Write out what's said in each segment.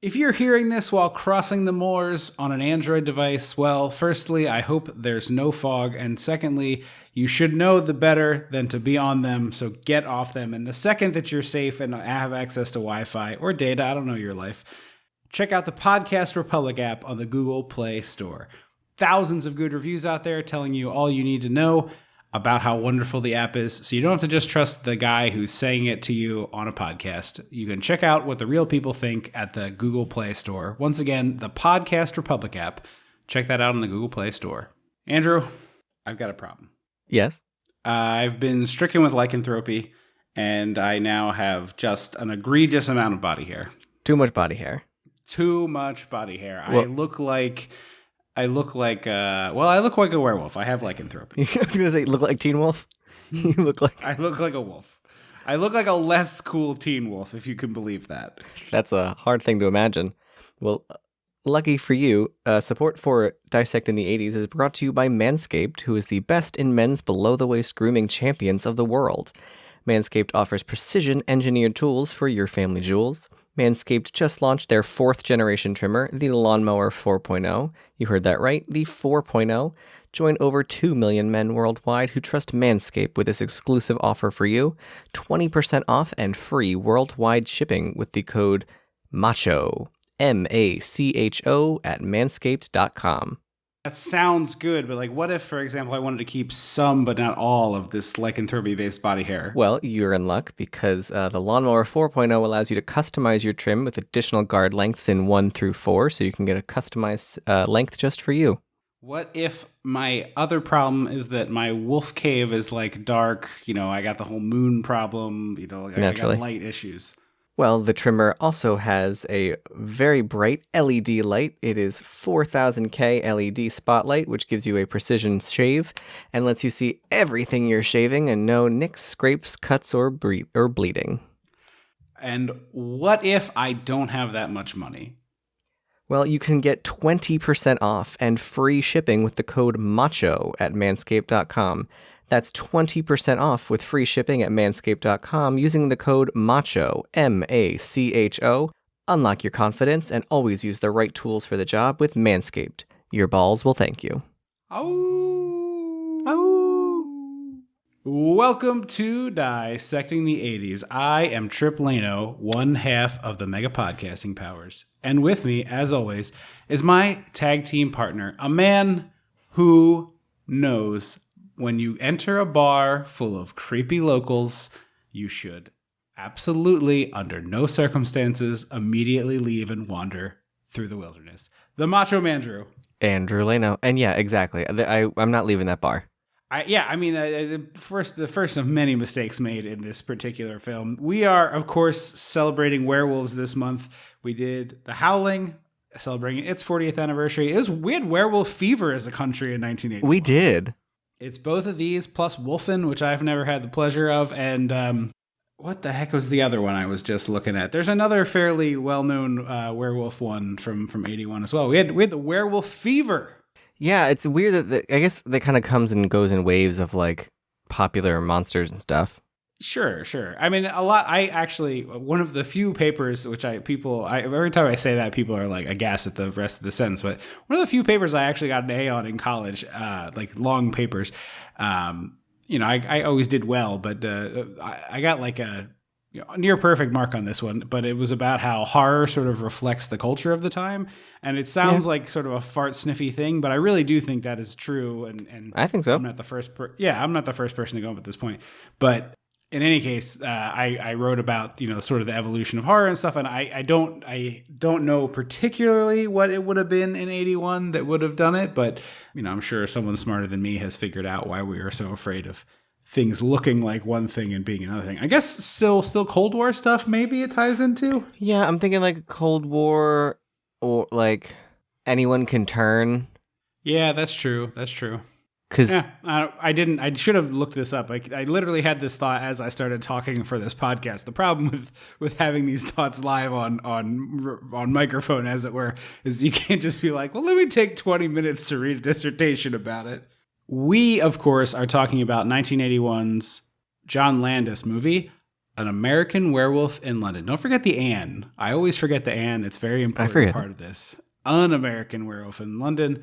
If you're hearing this while crossing the moors on an Android device, well, firstly, I hope there's no fog, and secondly, you should know the better than to be on them, so get off them. And the second that you're safe and have access to Wi-Fi or data, I don't know your life, check out the Podcast Republic app on the Google Play Store. Thousands of good reviews out there telling you all you need to know about how wonderful the app is, so you don't have to just trust the guy who's saying it to you on a podcast. You can check out what the real people think at the Google Play Store. Once again, the Podcast Republic app. Check that out on the Google Play Store. Andrew, I've got a problem. Yes? I've been stricken with lycanthropy, and I now have just an egregious amount of body hair. Too much body hair. Too much body hair. Well, I look like a werewolf. I have lycanthropy. I was going to say, look like Teen Wolf? You look like... I look like a wolf. I look like a less cool teen wolf, if you can believe that. That's a hard thing to imagine. Well, lucky for you, support for Dissecting the 80s is brought to you by Manscaped, who is the best in men's below-the-waist grooming champions of the world. Manscaped offers precision-engineered tools for your family jewels. Manscaped just launched their 4th-generation trimmer, the Lawnmower 4.0. You heard that right, the 4.0. Join over 2 million men worldwide who trust Manscaped with this exclusive offer for you. 20% off and free worldwide shipping with the code MACHO, MACHO, at manscaped.com. That sounds good, but like, what if, for example, I wanted to keep some but not all of this lycanthropy-based body hair? Well, you're in luck because the Lawnmower 4.0 allows you to customize your trim with additional guard lengths in 1 through 4, so you can get a customized length just for you. What if my other problem is that my wolf cave is like dark, I got the whole moon problem, I got light issues. Well, the trimmer also has a very bright LED light. It is 4000K LED spotlight, which gives you a precision shave and lets you see everything you're shaving and no nicks, scrapes, cuts, or bleeding. And what if I don't have that much money? Well, you can get 20% off and free shipping with the code MACHO at manscaped.com. That's 20% off with free shipping at manscaped.com using the code MACHO, MACHO. Unlock your confidence and always use the right tools for the job with Manscaped. Your balls will thank you. Oh. Oh. Welcome to Dissecting the 80s. I am Tripp Lano, one half of the Mega Podcasting Powers. And with me, as always, is my tag team partner, a man who knows when you enter a bar full of creepy locals, you should absolutely, under no circumstances, immediately leave and wander through the wilderness. The Macho Man Drew. Andrew Lano. And yeah, exactly. I'm not leaving that bar. The first of many mistakes made in this particular film. We are, of course, celebrating Werewolves this month. We did The Howling, celebrating its 40th anniversary. We had werewolf fever as a country in 1980. We did. It's both of these, plus Wolfen, which I've never had the pleasure of, and what the heck was the other one I was just looking at? There's another fairly well-known werewolf one from 81 as well. We had the Werewolf Fever. Yeah, it's weird that I guess that kind of comes and goes in waves of like popular monsters and stuff. Sure. I mean, a lot. One of the few papers which every time I say that, people are like aghast at the rest of the sentence. But one of the few papers I actually got an A on in college, like long papers. I always did well, but I got like a near perfect mark on this one. But it was about how horror sort of reflects the culture of the time, and it sounds like sort of a fart sniffy thing, but I really do think that is true. And I think so. I'm not the first. I'm not the first person to go up at this point, but. In any case, I wrote about sort of the evolution of horror and stuff, and I don't know particularly what it would have been in 81 that would have done it, but I'm sure someone smarter than me has figured out why we were so afraid of things looking like one thing and being another thing. I guess still Cold War stuff maybe it ties into. Yeah, I'm thinking like Cold War or like Anyone Can Turn. Yeah, that's true. I should have looked this up. I literally had this thought as I started talking for this podcast. The problem with having these thoughts live on microphone, as it were, is you can't just be like, well, let me take 20 minutes to read a dissertation about it. We, of course, are talking about 1981's John Landis movie, An American Werewolf in London. Don't forget the An. I always forget the An. It's a very important part of this. An American Werewolf in London,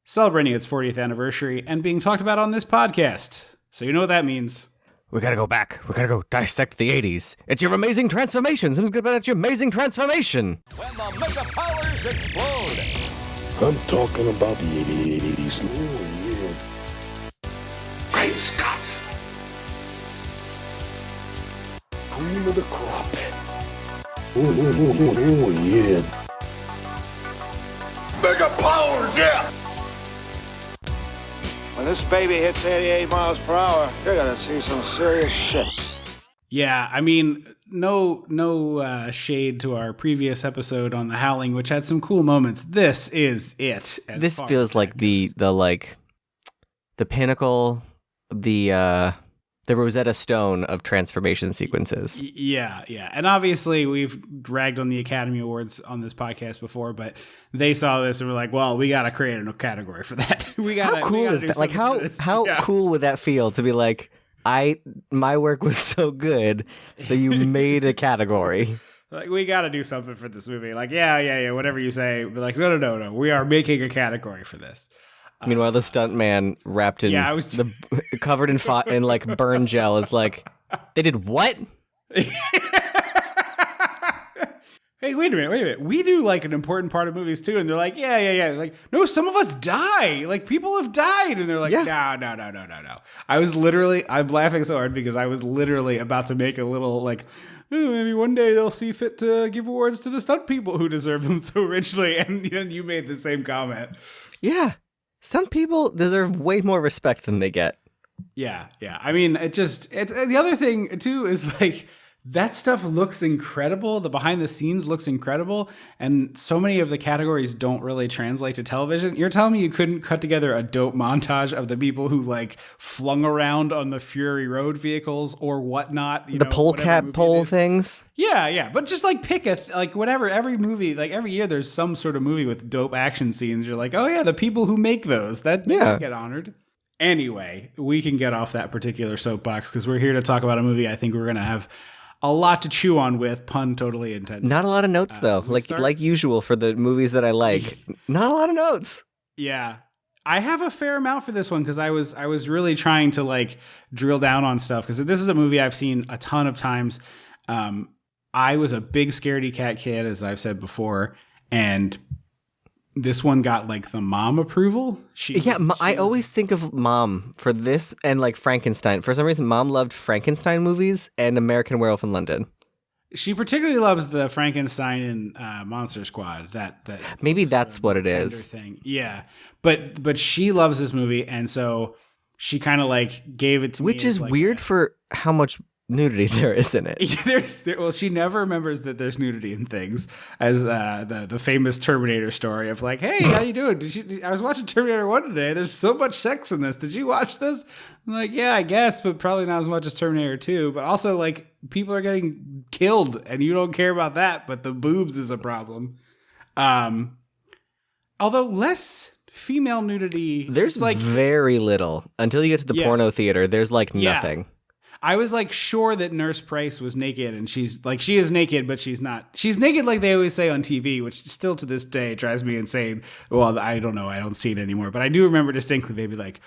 celebrating its 40th anniversary and being talked about on this podcast. So you know what that means. We gotta go back. We gotta go dissect the 80s. It's your amazing transformation. Something's good about your amazing transformation. When the mega powers explode. I'm talking about the 80s. Oh, yeah. Great Scott! Cream of the crop. Oh, yeah. Mega powers, yeah! When this baby hits 88 miles per hour, you're gonna see some serious shit. Yeah, I mean, no shade to our previous episode on the Howling, which had some cool moments. This is it. This feels like the pinnacle, the Rosetta Stone of transformation sequences. Yeah. And obviously we've dragged on the Academy Awards on this podcast before, but they saw this and were like, well, we got to create a category for that. How cool is that? Like, how cool would that feel to be like, my work was so good that you made a category. Like, we got to do something for this movie. Like, yeah, whatever you say. But like, no. We are making a category for this. Meanwhile, the stuntman wrapped in covered in like burn gel is like, they did what? Hey, wait a minute. We do like an important part of movies too, and they're like, yeah. Like, no, some of us die. Like, people have died, and they're like, no. I'm laughing so hard because I was literally about to make a little like, oh, maybe one day they'll see fit to give awards to the stunt people who deserve them so richly, and you made the same comment. Yeah. Some people deserve way more respect than they get. Yeah. I mean, the other thing too is like that stuff looks incredible. The behind the scenes looks incredible. And so many of the categories don't really translate to television. You're telling me you couldn't cut together a dope montage of the people who like flung around on the Fury Road vehicles or whatnot? The polecat pole things? Yeah. But just like pick whatever, every movie, like every year there's some sort of movie with dope action scenes. You're like, oh yeah, the people who make those, that get honored. Anyway, we can get off that particular soapbox because we're here to talk about a movie I think we're going to have a lot to chew on with, pun totally intended. Not a lot of notes though, like usual for the movies that I like. Not a lot of notes. Yeah. I have a fair amount for this one because I was really trying to like drill down on stuff because this is a movie I've seen a ton of times. I was a big scaredy cat kid, as I've said before, and this one got like the mom approval. I always think of Mom for this and like Frankenstein. For some reason, Mom loved Frankenstein movies and American Werewolf in London. She particularly loves the Frankenstein and Monster Squad. That maybe that's what it is. Thing. Yeah, but she loves this movie, and so she kind of like gave it to me. Which is like weird for how much nudity there is in it. She never remembers that there's nudity in things, as the famous Terminator story of like, hey, how you doing? I was watching Terminator 1 today. There's so much sex in this. Did you watch this? I'm like, yeah, I guess, but probably not as much as Terminator 2. But also, like, people are getting killed, and you don't care about that, but the boobs is a problem. Although less female nudity. There's like very little. Until you get to the porno theater, there's like nothing. I was like sure that Nurse Price was naked, and she's like, she is naked, but she's not. She's naked like they always say on TV, which still to this day drives me insane. Well, I don't know. I don't see it anymore, but I do remember distinctly they'd be like,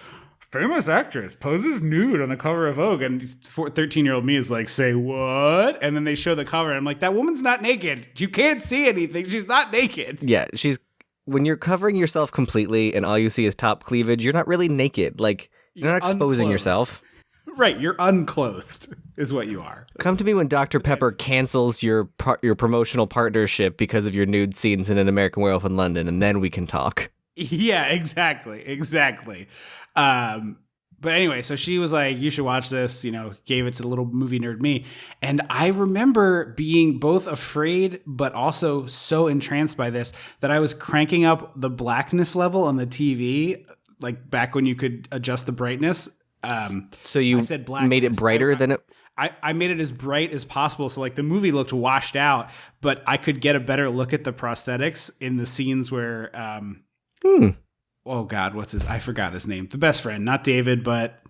famous actress poses nude on the cover of Vogue, and 13-year-old me is like, say what? And then they show the cover, and I'm like, that woman's not naked. You can't see anything. She's not naked. Yeah, when you're covering yourself completely and all you see is top cleavage, you're not really naked. Like, you're not exposing unclothed. Yourself. Right, you're unclothed is what you are. Come to me when Dr. Pepper cancels your promotional partnership because of your nude scenes in An American Werewolf in London, and then we can talk. Yeah, exactly. But anyway, so she was like, you should watch this, gave it to the little movie nerd me. And I remember being both afraid, but also so entranced by this that I was cranking up the blackness level on the TV, like back when you could adjust the brightness. So you made it brighter than it? I made it as bright as possible. So like the movie looked washed out, but I could get a better look at the prosthetics in the scenes where, oh God, I forgot his name. The best friend, not David, but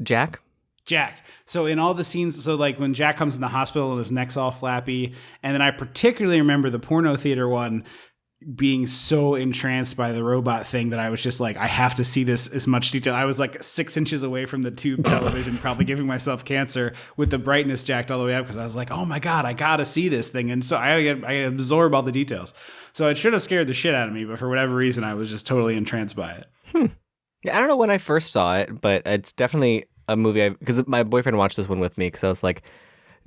Jack. Jack. So in all the scenes, so like when Jack comes in the hospital and his neck's all flappy, and then I particularly remember the porno theater one being so entranced by the robot thing that I was just like, I have to see this as much detail. I was like 6 inches away from the tube television, probably giving myself cancer with the brightness jacked all the way up because I was like, oh my God, I got to see this thing. And so I absorb all the details. So it should have scared the shit out of me, but for whatever reason, I was just totally entranced by it. Yeah, I don't know when I first saw it, but it's definitely a movie because my boyfriend watched this one with me because I was like,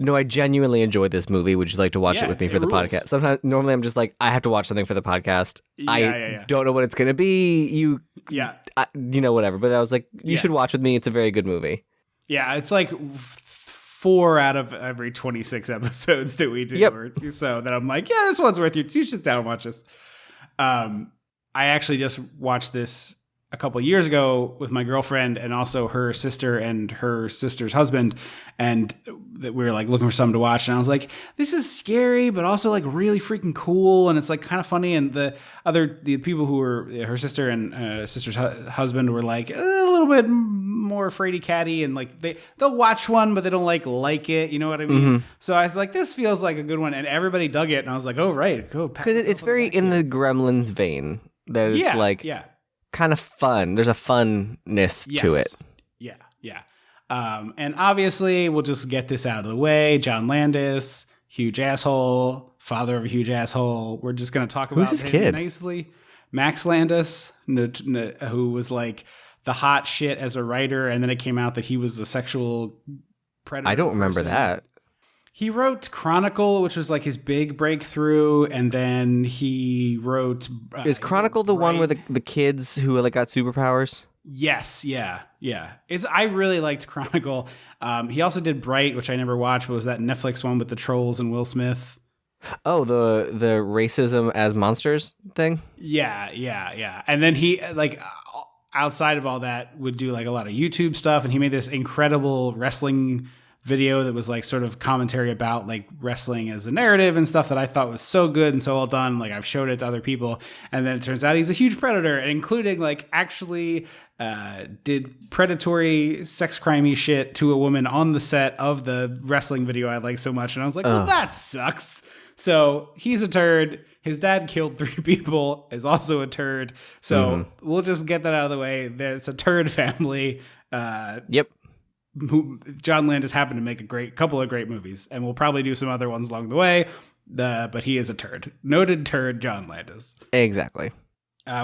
no, I genuinely enjoyed this movie. Would you like to watch it with me for the podcast? Sometimes, normally I'm just like, I have to watch something for the podcast. I don't know what it's going to be. Whatever. But I was like, you should watch with me. It's a very good movie. Yeah, it's like 4 out of every 26 episodes that we do. Yep. So that I'm like, yeah, this one's worth you. You should sit down and watch this. I actually just watched this a couple of years ago with my girlfriend and also her sister and her sister's husband. And that we were like looking for something to watch. And I was like, this is scary, but also like really freaking cool. And it's like kind of funny. And the people who were her sister and sister's husband were like a little bit more fraidy catty. And like they'll watch one, but they don't like it. You know what I mean? Mm-hmm. So I was like, this feels like a good one. And everybody dug it. And I was like, oh, right. Go. Because it's very in the Gremlins vein. That it's kind of fun. There's a funness to it. Yeah. And obviously, we'll just get this out of the way. John Landis, huge asshole, father of a huge asshole. We're just going to talk about his kid nicely. Max Landis, who was like the hot shit as a writer, and then it came out that he was a sexual predator. I don't remember that. He wrote Chronicle, which was like his big breakthrough, and then he wrote... Is Chronicle the one where the kids who like got superpowers? Yes, yeah. I really liked Chronicle. He also did Bright, which I never watched, but was that Netflix one with the trolls and Will Smith? Oh, the racism as monsters thing? Yeah. And then he, like, outside of all that, would do like a lot of YouTube stuff, and he made this incredible wrestling video that was like sort of commentary about like wrestling as a narrative and stuff that I thought was so good and so well done. Like I've showed it to other people, and then it turns out he's a huge predator, including like actually did predatory sex crimey shit to a woman on the set of the wrestling video I like so much. And I was like, well, that sucks. So he's a turd. His dad killed 3 people, is also a turd. So we'll just get that out of the way. There's a turd family. Yep. Who John Landis happened to make a couple of great movies, and we'll probably do some other ones along the way. But he is a turd. Noted turd, John Landis. Exactly.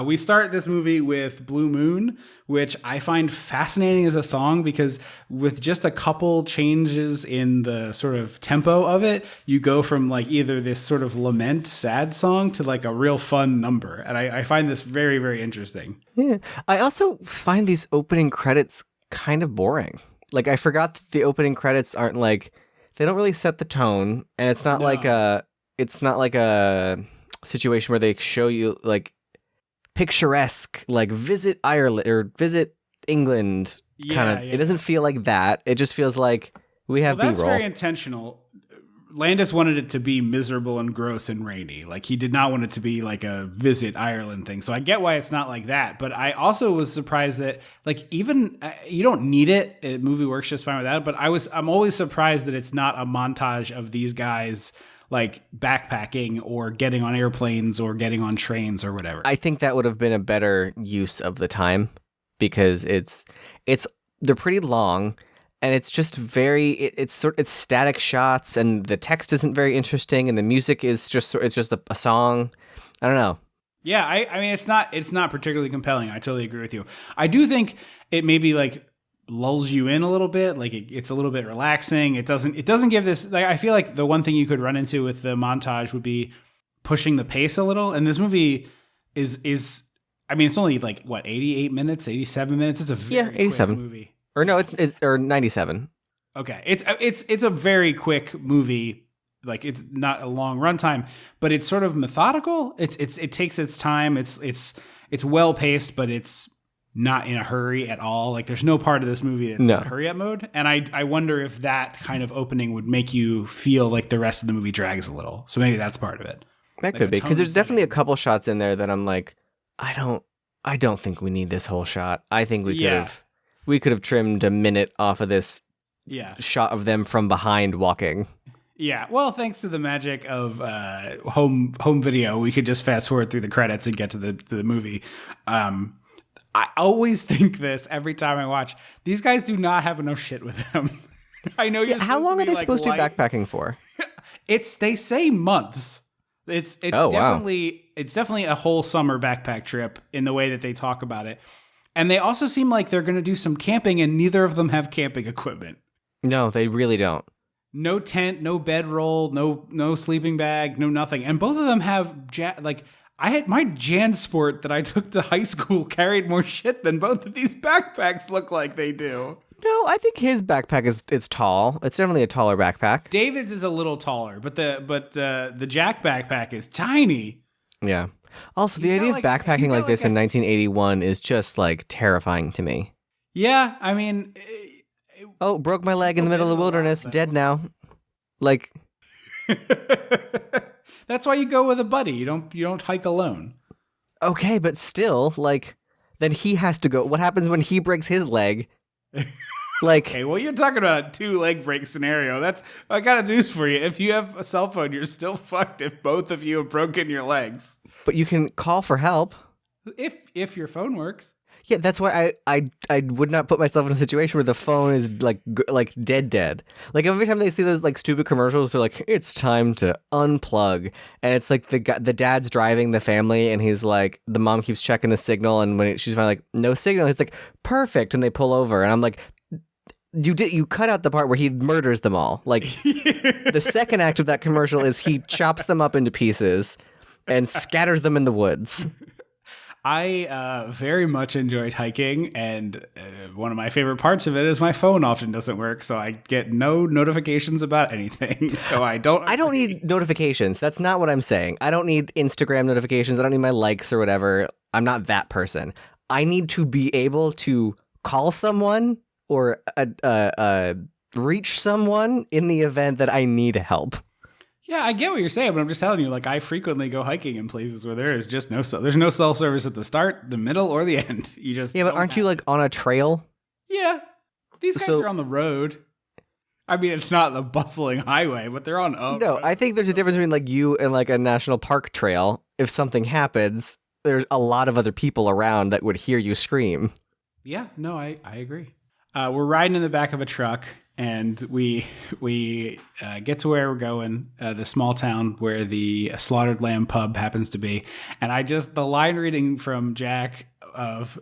We start this movie with Blue Moon, which I find fascinating as a song because with just a couple changes in the sort of tempo of it, you go from like either this sort of lament, sad song to like a real fun number. And I find this very, very interesting. Yeah. I also find these opening credits kind of boring. Like, I forgot that the opening credits aren't like, they don't really set the tone, and it's not like a situation where they show you like picturesque, like visit Ireland or visit England kind of. It doesn't feel like that. It just feels like we have B-roll. That's very intentional. Landis wanted it to be miserable and gross and rainy. Like, he did not want it to be like a visit Ireland thing. So I get why it's not like that. But I also was surprised that, like, even you don't need it. A movie works just fine without it. But I'm always surprised that it's not a montage of these guys like backpacking or getting on airplanes or getting on trains or whatever. I think that would have been a better use of the time because they're pretty long. And it's just it's static shots, and the text isn't very interesting, and the music is just a song. I don't know. Yeah, I mean it's not particularly compelling. I totally agree with you. I do think it maybe like lulls you in a little bit, like it's a little bit relaxing. It doesn't give this like I feel like the one thing you could run into with the montage would be pushing the pace a little. And this movie is I mean it's only like what 88 minutes, 87 minutes. It's a very 87 quick movie. Or no, it's 97. Okay, it's a very quick movie. Like it's not a long runtime, but it's sort of methodical. It takes its time. It's well paced, but it's not in a hurry at all. Like there's no part of this movie that's in hurry up mode. And I wonder if that kind of opening would make you feel like the rest of the movie drags a little. So maybe that's part of it. That could be because there's definitely a couple shots in there that I'm like, I don't think we need this whole shot. I think we could have trimmed a minute off of this shot of them from behind walking. Yeah, well, thanks to the magic of home video, we could just fast forward through the credits and get to the movie. I always think this every time I watch. These guys do not have enough shit with them. I know you're. How long are they supposed to be backpacking for? They say months. It's definitely a whole summer backpack trip in the way that they talk about it. And they also seem like they're going to do some camping, and neither of them have camping equipment. No, they really don't. No tent, no bedroll, no sleeping bag, no nothing. And both of them have I had my JanSport that I took to high school carried more shit than both of these backpacks look like they do. No, I think his backpack it's tall. It's definitely a taller backpack. David's is a little taller, but the Jack backpack is tiny. Yeah. Also, the idea of backpacking like this in 1981 is just like terrifying to me. Yeah, I mean, broke my leg in the middle of the wilderness, dead now. Like that's why you go with a buddy. You don't hike alone. Okay, but still, like, then he has to go. What happens when he breaks his leg? Like, okay, well, you're talking about a 2-leg break scenario. I got news for you. If you have a cell phone, you're still fucked if both of you have broken your legs. But you can call for help. If your phone works. Yeah, that's why I would not put myself in a situation where the phone is like dead. Like every time they see those like stupid commercials, they're like, it's time to unplug, and it's like the dad's driving the family, and he's like, the mom keeps checking the signal, and when she's finally like, no signal, he's like, perfect, and they pull over, and I'm like, you cut out the part where he murders them all. Like the second act of that commercial is he chops them up into pieces and scatters them in the woods. I very much enjoyed hiking, and one of my favorite parts of it is my phone often doesn't work, so I get no notifications about anything. So I don't need notifications. That's not what I'm saying. I don't need Instagram notifications. I don't need my likes or whatever. I'm not that person. I need to be able to call someone or reach someone in the event that I need help. Yeah, I get what you're saying, but I'm just telling you, like, I frequently go hiking in places where there is just there's no cell service at the start, the middle, or the end. You just but aren't you like on a trail? Yeah, these guys are on the road. I mean, it's not the bustling highway, but they're on. No, I think there's a difference between like you and like a national park trail. If something happens, there's a lot of other people around that would hear you scream. Yeah, no, I agree. We're riding in the back of a truck. And we get to where we're going, the small town where the Slaughtered Lamb pub happens to be. And the line reading from Jack of,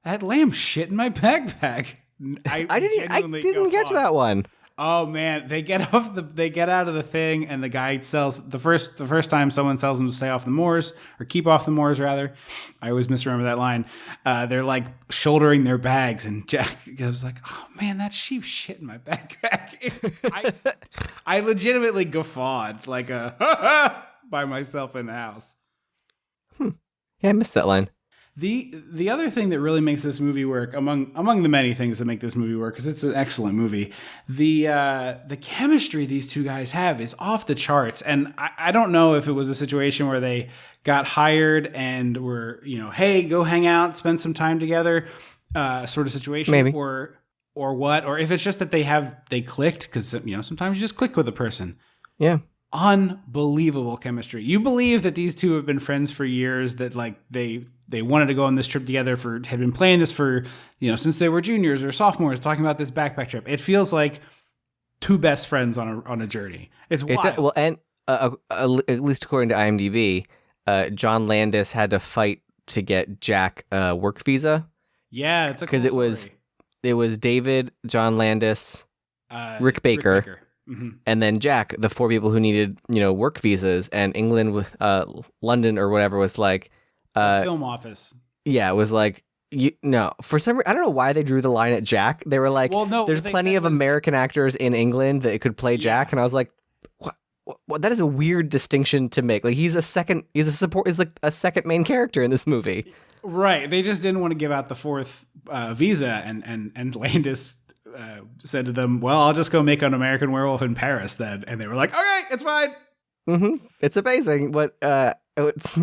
that lamb shit in my backpack. I didn't catch that one. Oh man, they get out of the thing, and the guy sells the first time someone sells them to stay off the moors, or keep off the moors rather. I always misremember that line. They're like shouldering their bags, and Jack goes like, "Oh man, that sheep shit in my backpack." I legitimately guffawed like by myself in the house. Yeah, I missed that line. The other thing that really makes this movie work, among the many things that make this movie work, because it's an excellent movie, the chemistry these two guys have is off the charts. And I don't know if it was a situation where they got hired and were, hey, go hang out, spend some time together, sort of situation. Maybe. Or what, or if it's just that they clicked, because sometimes you just click with a person. Yeah. Unbelievable chemistry. You believe that these two have been friends for years, that like they wanted to go on this trip together, had been planning this for, since they were juniors or sophomores, talking about this backpack trip. It feels like two best friends on a journey. It's wild. At least according to IMDb, John Landis had to fight to get Jack a work visa. Yeah, it's a cool story. It was David, John Landis, Rick Baker. Mm-hmm. And then Jack, the four people who needed, work visas, and England, London or whatever was like, film office. Yeah, it was like, for some reason, I don't know why they drew the line at Jack. They were like, there's plenty of American actors in England that could play Jack, and I was like, what? That is a weird distinction to make. Like he's a second main character in this movie. Right. They just didn't want to give out the fourth visa, and Landis said to them, well, I'll just go make an American Werewolf in Paris then. And they were like, okay, it's fine. Mm-hmm. It's amazing. But what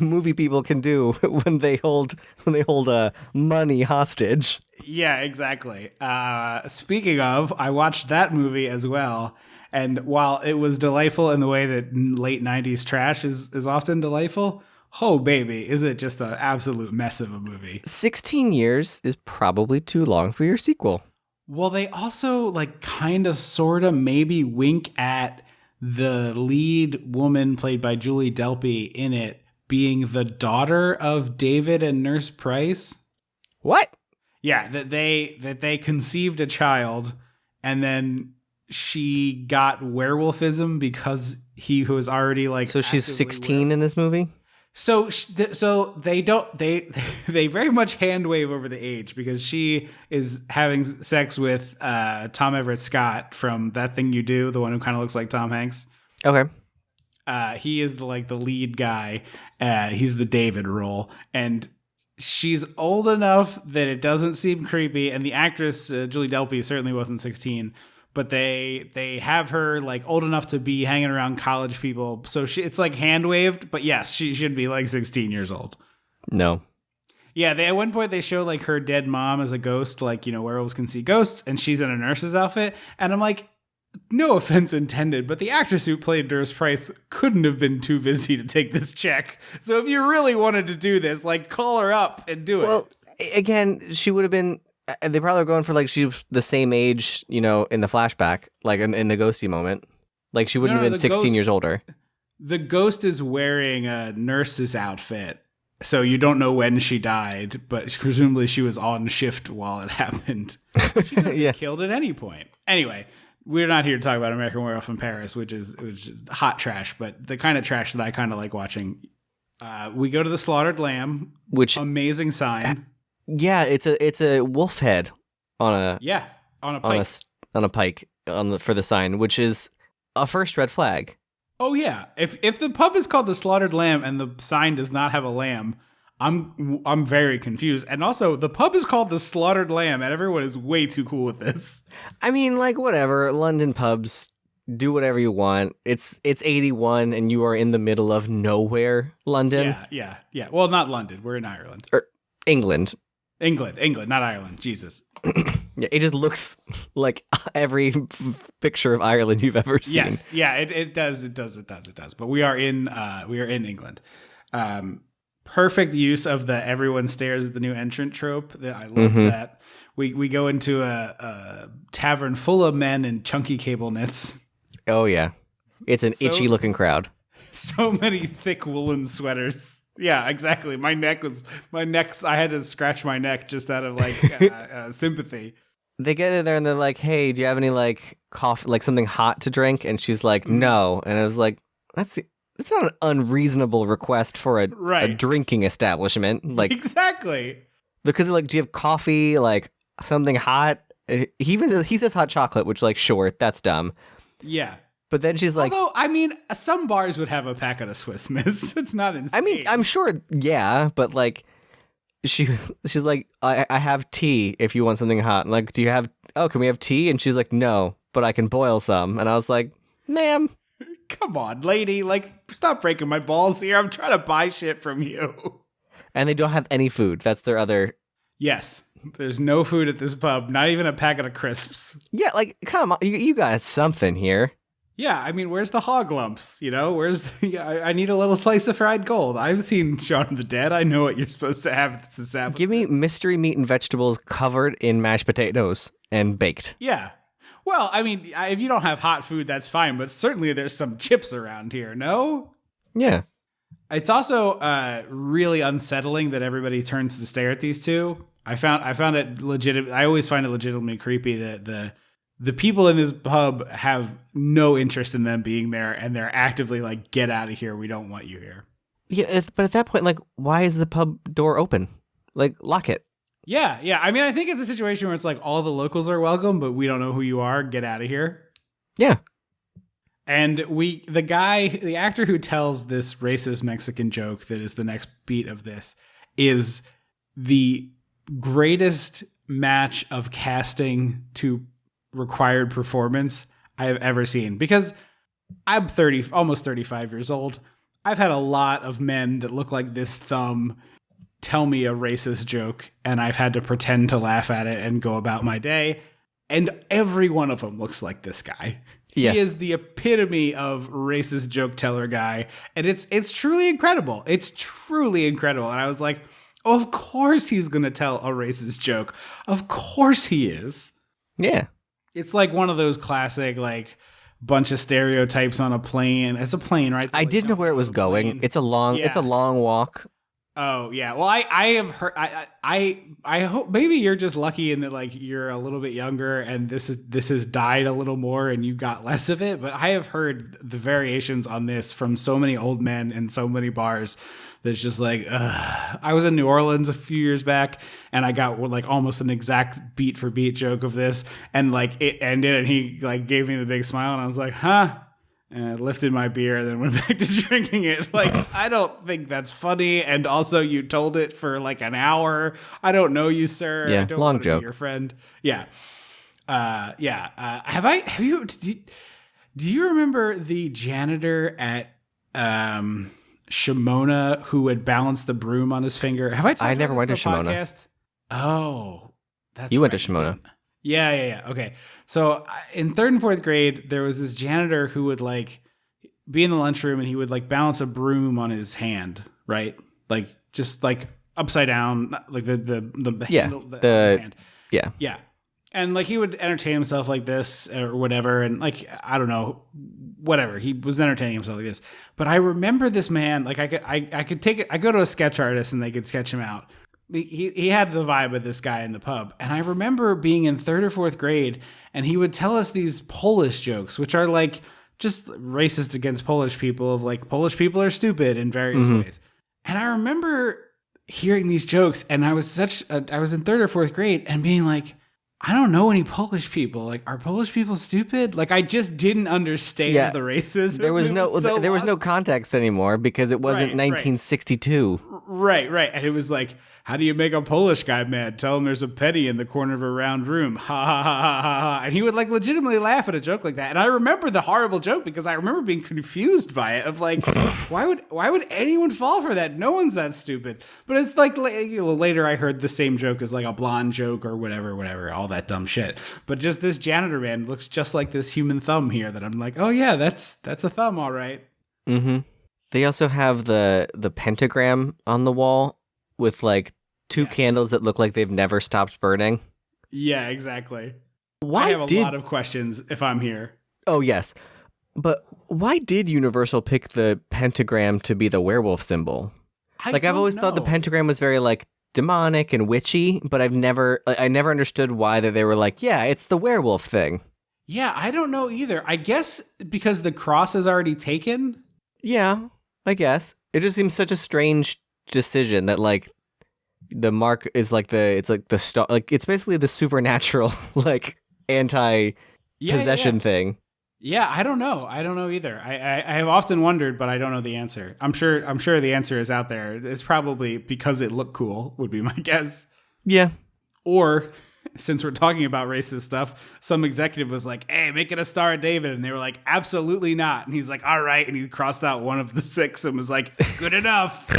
movie people can do when they hold money hostage. Yeah, exactly. Speaking of, I watched that movie as well. And while it was delightful in the way that late 90s trash is often delightful, oh, baby, is it just an absolute mess of a movie. 16 years is probably too long for your sequel. Well, they also like kind of sort of maybe wink at the lead woman played by Julie Delpy in it being the daughter of David and Nurse Price. What? Yeah, that they conceived a child and then she got werewolfism because he was already like. So she's 16 in this movie? So they very much hand wave over the age because she is having sex with Tom Everett Scott from That Thing You Do, the one who kind of looks like Tom Hanks. Okay. He is the lead guy. He's the David role, and she's old enough that it doesn't seem creepy. And the actress Julie Delpy certainly wasn't 16. But they have her like old enough to be hanging around college people. So it's like hand waved. But yes, she should be like 16 years old. No. Yeah, at one point they show like her dead mom as a ghost, like, werewolves can see ghosts, and she's in a nurse's outfit. And I'm like, no offense intended, but the actress who played Nurse Price couldn't have been too busy to take this check. So if you really wanted to do this, like, call her up and do it. Well, again, she would have been. They probably were going for like she was the same age, in the flashback, like in the ghosty moment. Like she wouldn't have been 16 years older. The ghost is wearing a nurse's outfit, so you don't know when she died, but presumably she was on shift while it happened. She could have killed at any point. Anyway, we're not here to talk about American Werewolf in Paris, which is hot trash, but the kind of trash that I kind of like watching. We go to the Slaughtered Lamb, which amazing sign. Yeah, it's a wolf head on a pike. on a pike for the sign, which is a first red flag. Oh yeah, if the pub is called the Slaughtered Lamb and the sign does not have a lamb, I'm very confused. And also, the pub is called the Slaughtered Lamb, and everyone is way too cool with this. I mean, like whatever, London pubs do whatever you want. It's 81, and you are in the middle of nowhere, London. Yeah. Well, not London. We're in Ireland. Or England, not Ireland. Jesus. Yeah, it just looks like every picture of Ireland you've ever seen. Yes, yeah, it does. But we are in England. Perfect use of the everyone stares at the new entrant trope. I love that. We go into a tavern full of men in chunky cable knits. Oh yeah, it's an itchy looking crowd. So many thick woolen sweaters. Yeah, exactly. I had to scratch my neck just out of like sympathy. They get in there and they're like, "Hey, do you have any like coffee, like something hot to drink?" And she's like, "No." And I was like, "That's not an unreasonable request for a drinking establishment." Like exactly. Because they're like, "Do you have coffee? Like something hot?" He says hot chocolate, which like sure, that's dumb. Yeah. But then she's like, although, I mean, some bars would have a packet of Swiss Miss. It's not insane. I mean, I'm sure, yeah, but like, she's like, I have tea if you want something hot. And like, can we have tea? And she's like, no, but I can boil some. And I was like, ma'am. Come on, lady. Like, stop breaking my balls here. I'm trying to buy shit from you. And they don't have any food. That's their other. Yes. There's no food at this pub. Not even a packet of crisps. Yeah, like, come on. You got something here. Yeah, I mean, where's the hog lumps? I need a little slice of fried gold. I've seen Shaun of the Dead. I know what you're supposed to have at this establishment. Give me mystery meat and vegetables covered in mashed potatoes and baked. Yeah. Well, I mean, if you don't have hot food, that's fine. But certainly there's some chips around here, no? Yeah. It's also really unsettling that everybody turns to stare at these two. I found it legitimate. I always find it legitimately creepy that the people in this pub have no interest in them being there, and they're actively like, get out of here. We don't want you here. Yeah, but at that point, like, why is the pub door open? Like, lock it. Yeah. I mean, I think it's a situation where it's like all the locals are welcome, but we don't know who you are. Get out of here. Yeah. And the actor who tells this racist Mexican joke that is the next beat of this is the greatest match of casting to required performance I have ever seen, because I'm almost 35 years old. I've had a lot of men that look like this thumb tell me a racist joke, and I've had to pretend to laugh at it and go about my day. And every one of them looks like this guy. Yes. He is the epitome of racist joke teller guy. And it's truly incredible. It's truly incredible. And I was like, oh, of course he's going to tell a racist joke. Of course he is. Yeah. It's like one of those classic, like, bunch of stereotypes on a plane. It's a plane, right? I didn't know where it was going. Plane. It's a long walk. Oh yeah. Well, I have heard. I hope maybe you're just lucky in that like you're a little bit younger and this has died a little more and you got less of it. But I have heard the variations on this from so many old men in so many bars that's just like. I was in New Orleans a few years back and I got like almost an exact beat for beat joke of this and like it ended and he like gave me the big smile and I was like, huh. And I lifted my beer and then went back to drinking it. Like, I don't think that's funny. And also, you told it for like an hour. I don't know you, sir. Yeah, I don't long want to joke. be your friend. Yeah. Do you remember the janitor at Shimona who would balance the broom on his finger? Have I talked I about never this went on to the Shimona. podcast? Oh, that's You went to right. Shimona. Yeah. Okay. So in 3rd and 4th grade, there was this janitor who would like be in the lunchroom and he would like balance a broom on his hand, right? Like just like upside down, like the Yeah, handle on his hand. Yeah. Yeah. And like he would entertain himself like this or whatever. And like, I don't know, whatever. He was entertaining himself like this. But I remember this man, like I could take it. I go to a sketch artist and they could sketch him out. He had the vibe of this guy in the pub. And I remember being in 3rd or 4th grade and he would tell us these Polish jokes, which are like just racist against Polish people of like Polish people are stupid in various ways. And I remember hearing these jokes and I was in 3rd or 4th grade and being like, I don't know any Polish people. Like, are Polish people stupid? Like, I just didn't understand the racism. There was no context anymore because it wasn't Right, 1962. Right. And it was like, how do you make a Polish guy mad? Tell him there's a penny in the corner of a round room. Ha ha ha ha ha ha. And he would like legitimately laugh at a joke like that. And I remember the horrible joke because I remember being confused by it of like, why would anyone fall for that? No one's that stupid. But it's like later I heard the same joke as like a blonde joke or whatever, all that dumb shit. But just this janitor man looks just like this human thumb here that I'm like, oh yeah, that's a thumb, all right. Mm-hmm. They also have the pentagram on the wall with like two candles that look like they've never stopped burning. Yeah, exactly. Why I have a lot of questions if I'm here. Oh, yes. But why did Universal pick the pentagram to be the werewolf symbol? I've always thought the pentagram was very like demonic and witchy, but I never understood why they were like, yeah, it's the werewolf thing. Yeah, I don't know either. I guess because the cross is already taken. Yeah, I guess. It just seems such a strange decision that like the mark is like the star, like it's basically the supernatural like anti-possession thing. Yeah, I don't know either. I have often wondered, but I don't know the answer. I'm sure the answer is out there. It's probably because it looked cool, would be my guess. Yeah. Or since we're talking about racist stuff, some executive was like, hey, make it a Star of David. And they were like, absolutely not. And he's like, all right. And he crossed out one of the 6 and was like, good enough.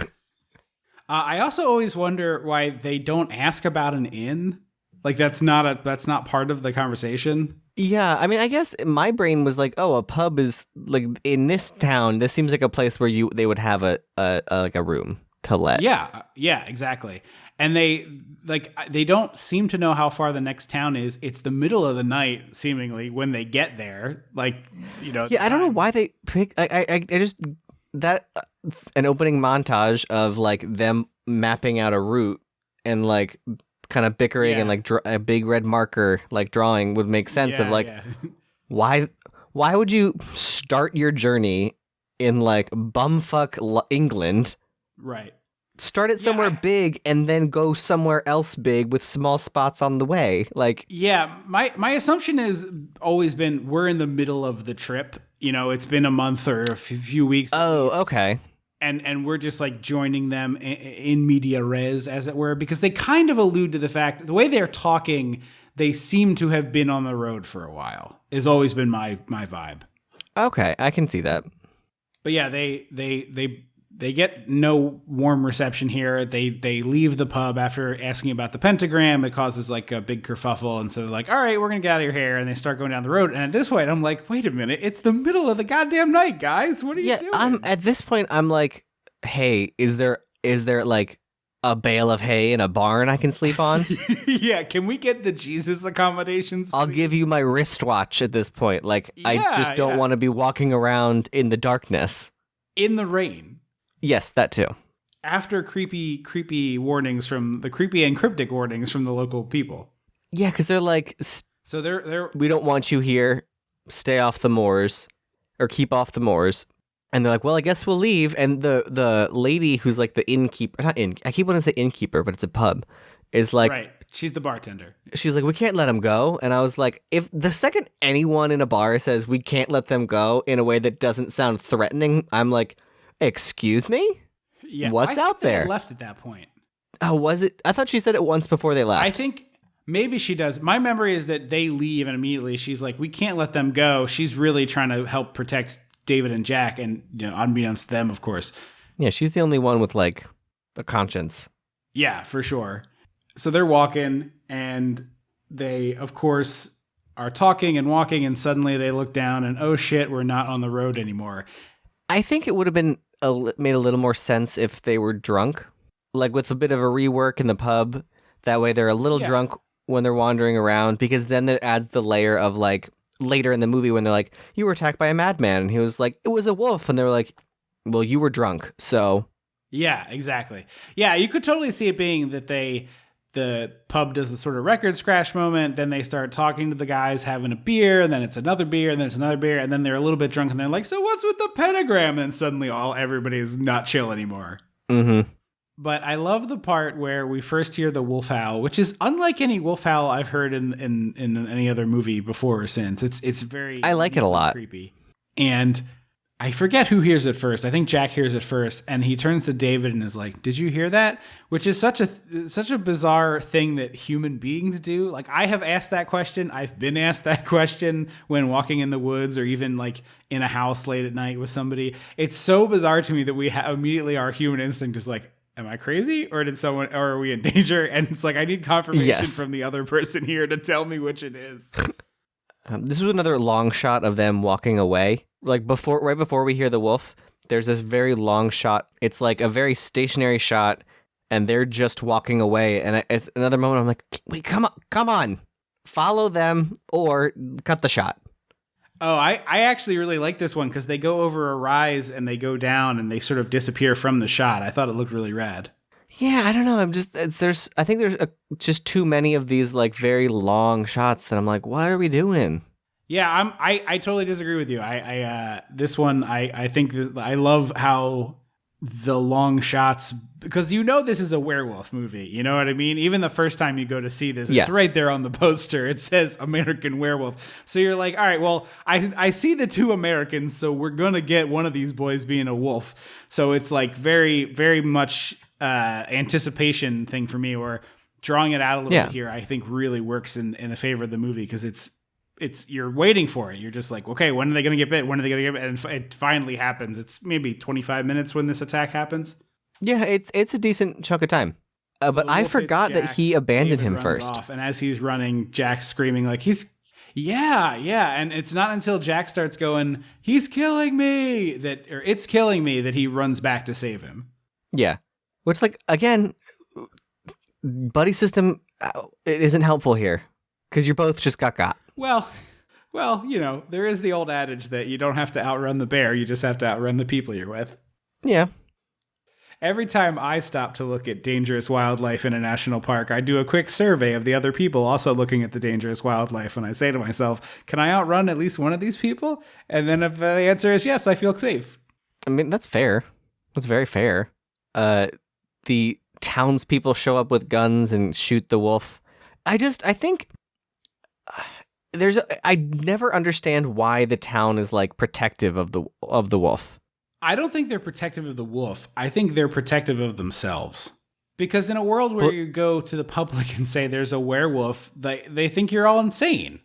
I also always wonder why they don't ask about an inn. Like that's not part of the conversation. Yeah, I mean, I guess my brain was like, oh, a pub is like in this town. This seems like a place where they would have a room to let. Yeah, exactly. And they don't seem to know how far the next town is. It's the middle of the night, seemingly, when they get there. Like, you know. Yeah, I don't know why they pick. I just that an opening montage of like them mapping out a route and like kind of bickering and like a big red marker like drawing would make sense of like why would you start your journey in like bumfuck England, right? Start it somewhere big and then go somewhere else big with small spots on the way. Like, yeah, my assumption has always been we're in the middle of the trip. You know, it's been a month or a few weeks. Oh, okay. And we're just like joining them in media res, as it were, because they kind of allude to the fact the way they're talking, they seem to have been on the road for a while. Has always been my vibe. Okay, I can see that. But yeah, they get no warm reception here. They leave the pub after asking about the pentagram. It causes like a big kerfuffle. And so they're like, all right, we're going to get out of your hair. And they start going down the road. And at this point, I'm like, wait a minute. It's the middle of the goddamn night, guys. What are you doing? At this point, I'm like, hey, is there like a bale of hay in a barn I can sleep on? Yeah, can we get the Jesus accommodations, I'll give you my wristwatch at this point. Like, I just don't want to be walking around in the darkness. In the rain. Yes, that too. After creepy warnings from the creepy and cryptic warnings from the local people. Yeah, because they're like, so they're we don't want you here. Stay off the moors, or keep off the moors. And they're like, well, I guess we'll leave. And the lady who's like the innkeeper, I keep wanting to say innkeeper, but it's a pub, is like, right. She's the bartender. She's like, we can't let him go. And I was like, if the second anyone in a bar says we can't let them go in a way that doesn't sound threatening, I'm like, excuse me? Yeah, what's out there? Left at that point. Oh, was it? I thought she said it once before they left. I think maybe she does. My memory is that they leave and immediately she's like, we can't let them go. She's really trying to help protect David and Jack, and unbeknownst to them, of course. Yeah, she's the only one with like a conscience. Yeah, for sure. So they're walking and they, of course, are talking and walking, and suddenly they look down and, oh shit, we're not on the road anymore. I think it would have been made a little more sense if they were drunk, like with a bit of a rework in the pub. That way they're a little drunk when they're wandering around, because then it adds the layer of like later in the movie when they're like, you were attacked by a madman. And he was like, it was a wolf. And they were like, well, you were drunk. So. Yeah, exactly. Yeah, you could totally see it being that the pub does the sort of record scratch moment. Then they start talking to the guys, having a beer, and then it's another beer, and then it's another beer, and then they're a little bit drunk, and they're like, "So what's with the pentagram?" And suddenly, everybody is not chill anymore. Mm-hmm. But I love the part where we first hear the wolf howl, which is unlike any wolf howl I've heard in any other movie before or since. It's very I like it a lot. Creepy, and I forget who hears it first. I think Jack hears it first, and he turns to David and is like, "Did you hear that?" Which is such a bizarre thing that human beings do. Like, I have asked that question. I've been asked that question when walking in the woods or even like in a house late at night with somebody. It's so bizarre to me that we immediately our human instinct is like, am I crazy, or are we in danger? And it's like, I need confirmation from the other person here to tell me which it is. This was another long shot of them walking away. Like right before we hear the wolf, there's this very long shot. It's like a very stationary shot, and they're just walking away. And it's another moment I'm like, wait, come on, follow them or cut the shot. Oh, I actually really like this one because they go over a rise and they go down and they sort of disappear from the shot. I thought it looked really rad. Yeah, I don't know. I think there's just too many of these like very long shots that I'm like, what are we doing? Yeah, I totally disagree with you. This one, I think that I love how the long shots, because this is a werewolf movie. You know what I mean? Even the first time you go to see this, it's right there on the poster. It says American Werewolf. So you're like, all right, well, I see the two Americans, so we're going to get one of these boys being a wolf. So it's like very, very much anticipation thing for me, or drawing it out a little bit here, I think really works in the favor of the movie, because it's you're waiting for it. You're just like, okay, when are they going to get bit? When are they going to get bit? And it finally happens. It's maybe 25 minutes when this attack happens. Yeah, it's a decent chunk of time. But I forgot that he abandoned him first. Off, and as he's running, Jack's screaming like yeah. And it's not until Jack starts going, he's killing me, it's killing me, that he runs back to save him. Yeah. Which, like, again, buddy system, it isn't helpful here, because you're both just got. Well, there is the old adage that you don't have to outrun the bear, you just have to outrun the people you're with. Yeah. Every time I stop to look at dangerous wildlife in a national park, I do a quick survey of the other people also looking at the dangerous wildlife, and I say to myself, can I outrun at least one of these people? And then if the answer is yes, I feel safe. I mean, that's fair. That's very fair. The townspeople show up with guns and shoot the wolf. I think I never understand why the town is like protective of the wolf. I don't think they're protective of the wolf. I think they're protective of themselves. Because in a world where you go to the public and say there's a werewolf, they think you're all insane.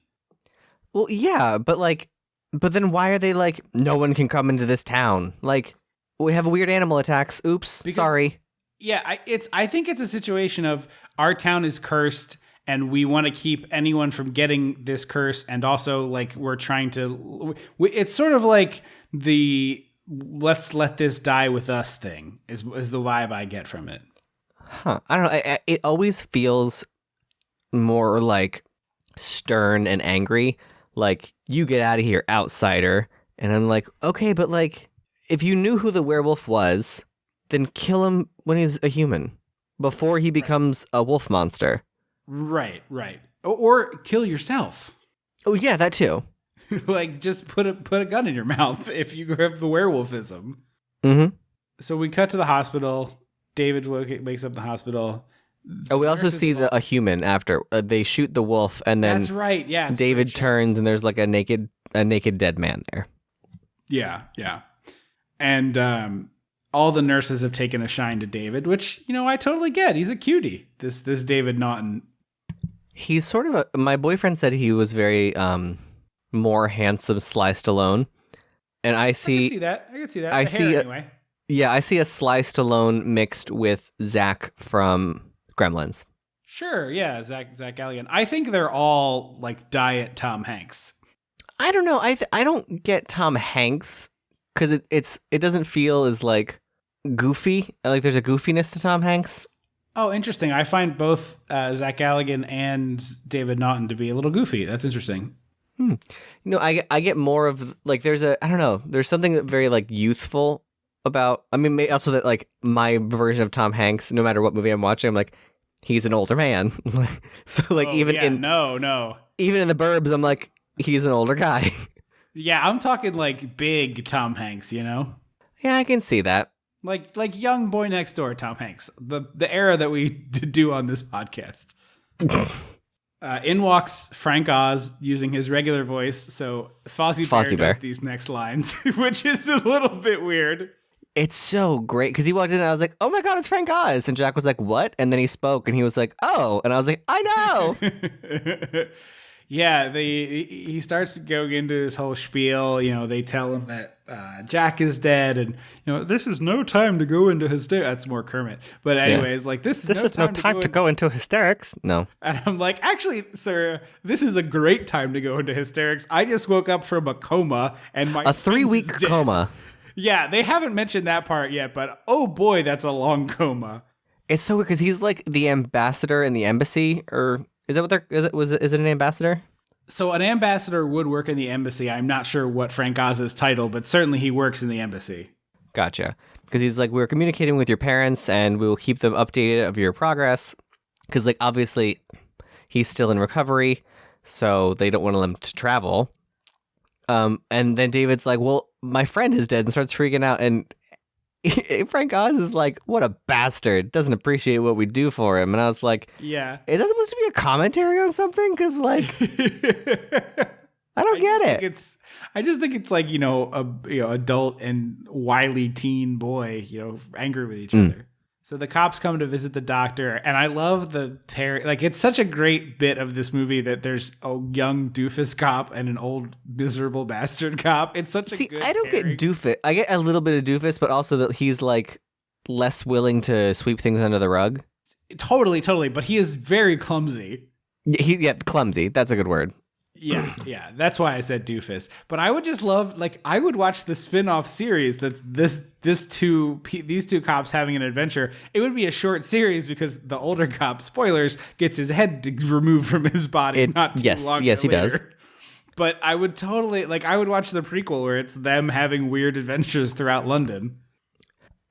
Well, yeah, but like But then why are they like, no one can come into this town? Like, we have weird animal attacks. Oops, sorry. Yeah, I think it's a situation of our town is cursed and we want to keep anyone from getting this curse, and also like we're trying to it's sort of like the let's let this die with us thing is the vibe I get from it. Huh. I don't know. It always feels more like stern and angry. Like, you get out of here, outsider. And I'm like, okay, but like, if you knew who the werewolf was, then kill him when he's a human, before he becomes a wolf monster. Right. Or kill yourself. Oh yeah, that too. Like, just put a gun in your mouth if you have the werewolfism. Mm-hmm. So we cut to the hospital. David wakes up in the hospital. Oh, we also see a human after. They shoot the wolf, and then that's right. Yeah, David turns, and there's like a naked dead man there. Yeah. And all the nurses have taken a shine to David, which, I totally get. He's a cutie. This David Naughton. He's sort of my boyfriend said he was very more handsome Sly Stallone, and I can see that. I see anyway. Yeah, I see a Sly Stallone mixed with Zach from Gremlins. Sure, yeah, Zach Galligan. I think they're all like diet Tom Hanks. I don't know. I don't get Tom Hanks because it doesn't feel as like goofy. Like there's a goofiness to Tom Hanks. Oh, interesting. I find both Zach Galligan and David Naughton to be a little goofy. That's interesting. I get more of like there's something very like youthful about. I mean, also that like my version of Tom Hanks, no matter what movie I'm watching, I'm like, he's an older man. So like even in The Burbs, I'm like, he's an older guy. Yeah, I'm talking like big Tom Hanks, Yeah, I can see that. Like young boy next door Tom Hanks, the era that we do on this podcast. In walks Frank Oz using his regular voice, so Fozzie Bear does these next lines, which is a little bit weird. It's so great because he walked in and I was like, oh my God, it's Frank Oz. And Jack was like, what? And then he spoke and he was like, oh. And I was like, I know. Yeah, he starts going into his whole spiel. They tell him that Jack is dead, and this is no time to go into hysterics. That's more Kermit, but anyways, like this is no time to go into hysterics. No, and I'm like, actually, sir, this is a great time to go into hysterics. I just woke up from a coma, and a 3-week coma. Yeah, they haven't mentioned that part yet, but oh boy, that's a long coma. It's so weird because he's like the ambassador in the embassy, or is that what is it an ambassador? So an ambassador would work in the embassy. I'm not sure what Frank Oz's title, but certainly he works in the embassy. Gotcha. Because he's like, we're communicating with your parents and we will keep them updated of your progress. Because like, obviously he's still in recovery, so they don't want him to travel. And then David's like, well, my friend is dead, and starts freaking out. And Frank Oz is like, what a bastard. Doesn't appreciate what we do for him. And I was like, yeah. Is that supposed to be a commentary on something? Because, like, I don't get it. I just think it's like, adult and wily teen boy, angry with each other. So the cops come to visit the doctor, and I love it's such a great bit of this movie that there's a young doofus cop and an old miserable bastard cop. It's such a good I don't pairing. get doofus. I get a little bit of doofus, but also that he's like less willing to sweep things under the rug. Totally. But he is very clumsy. Clumsy. That's a good word. Yeah. That's why I said doofus. But I would just love, I would watch the spin-off series that's these two cops having an adventure. It would be a short series because the older cop, spoilers, gets his head removed from his body not too long Yes, he later. does. But I would totally, I would watch the prequel where it's them having weird adventures throughout London.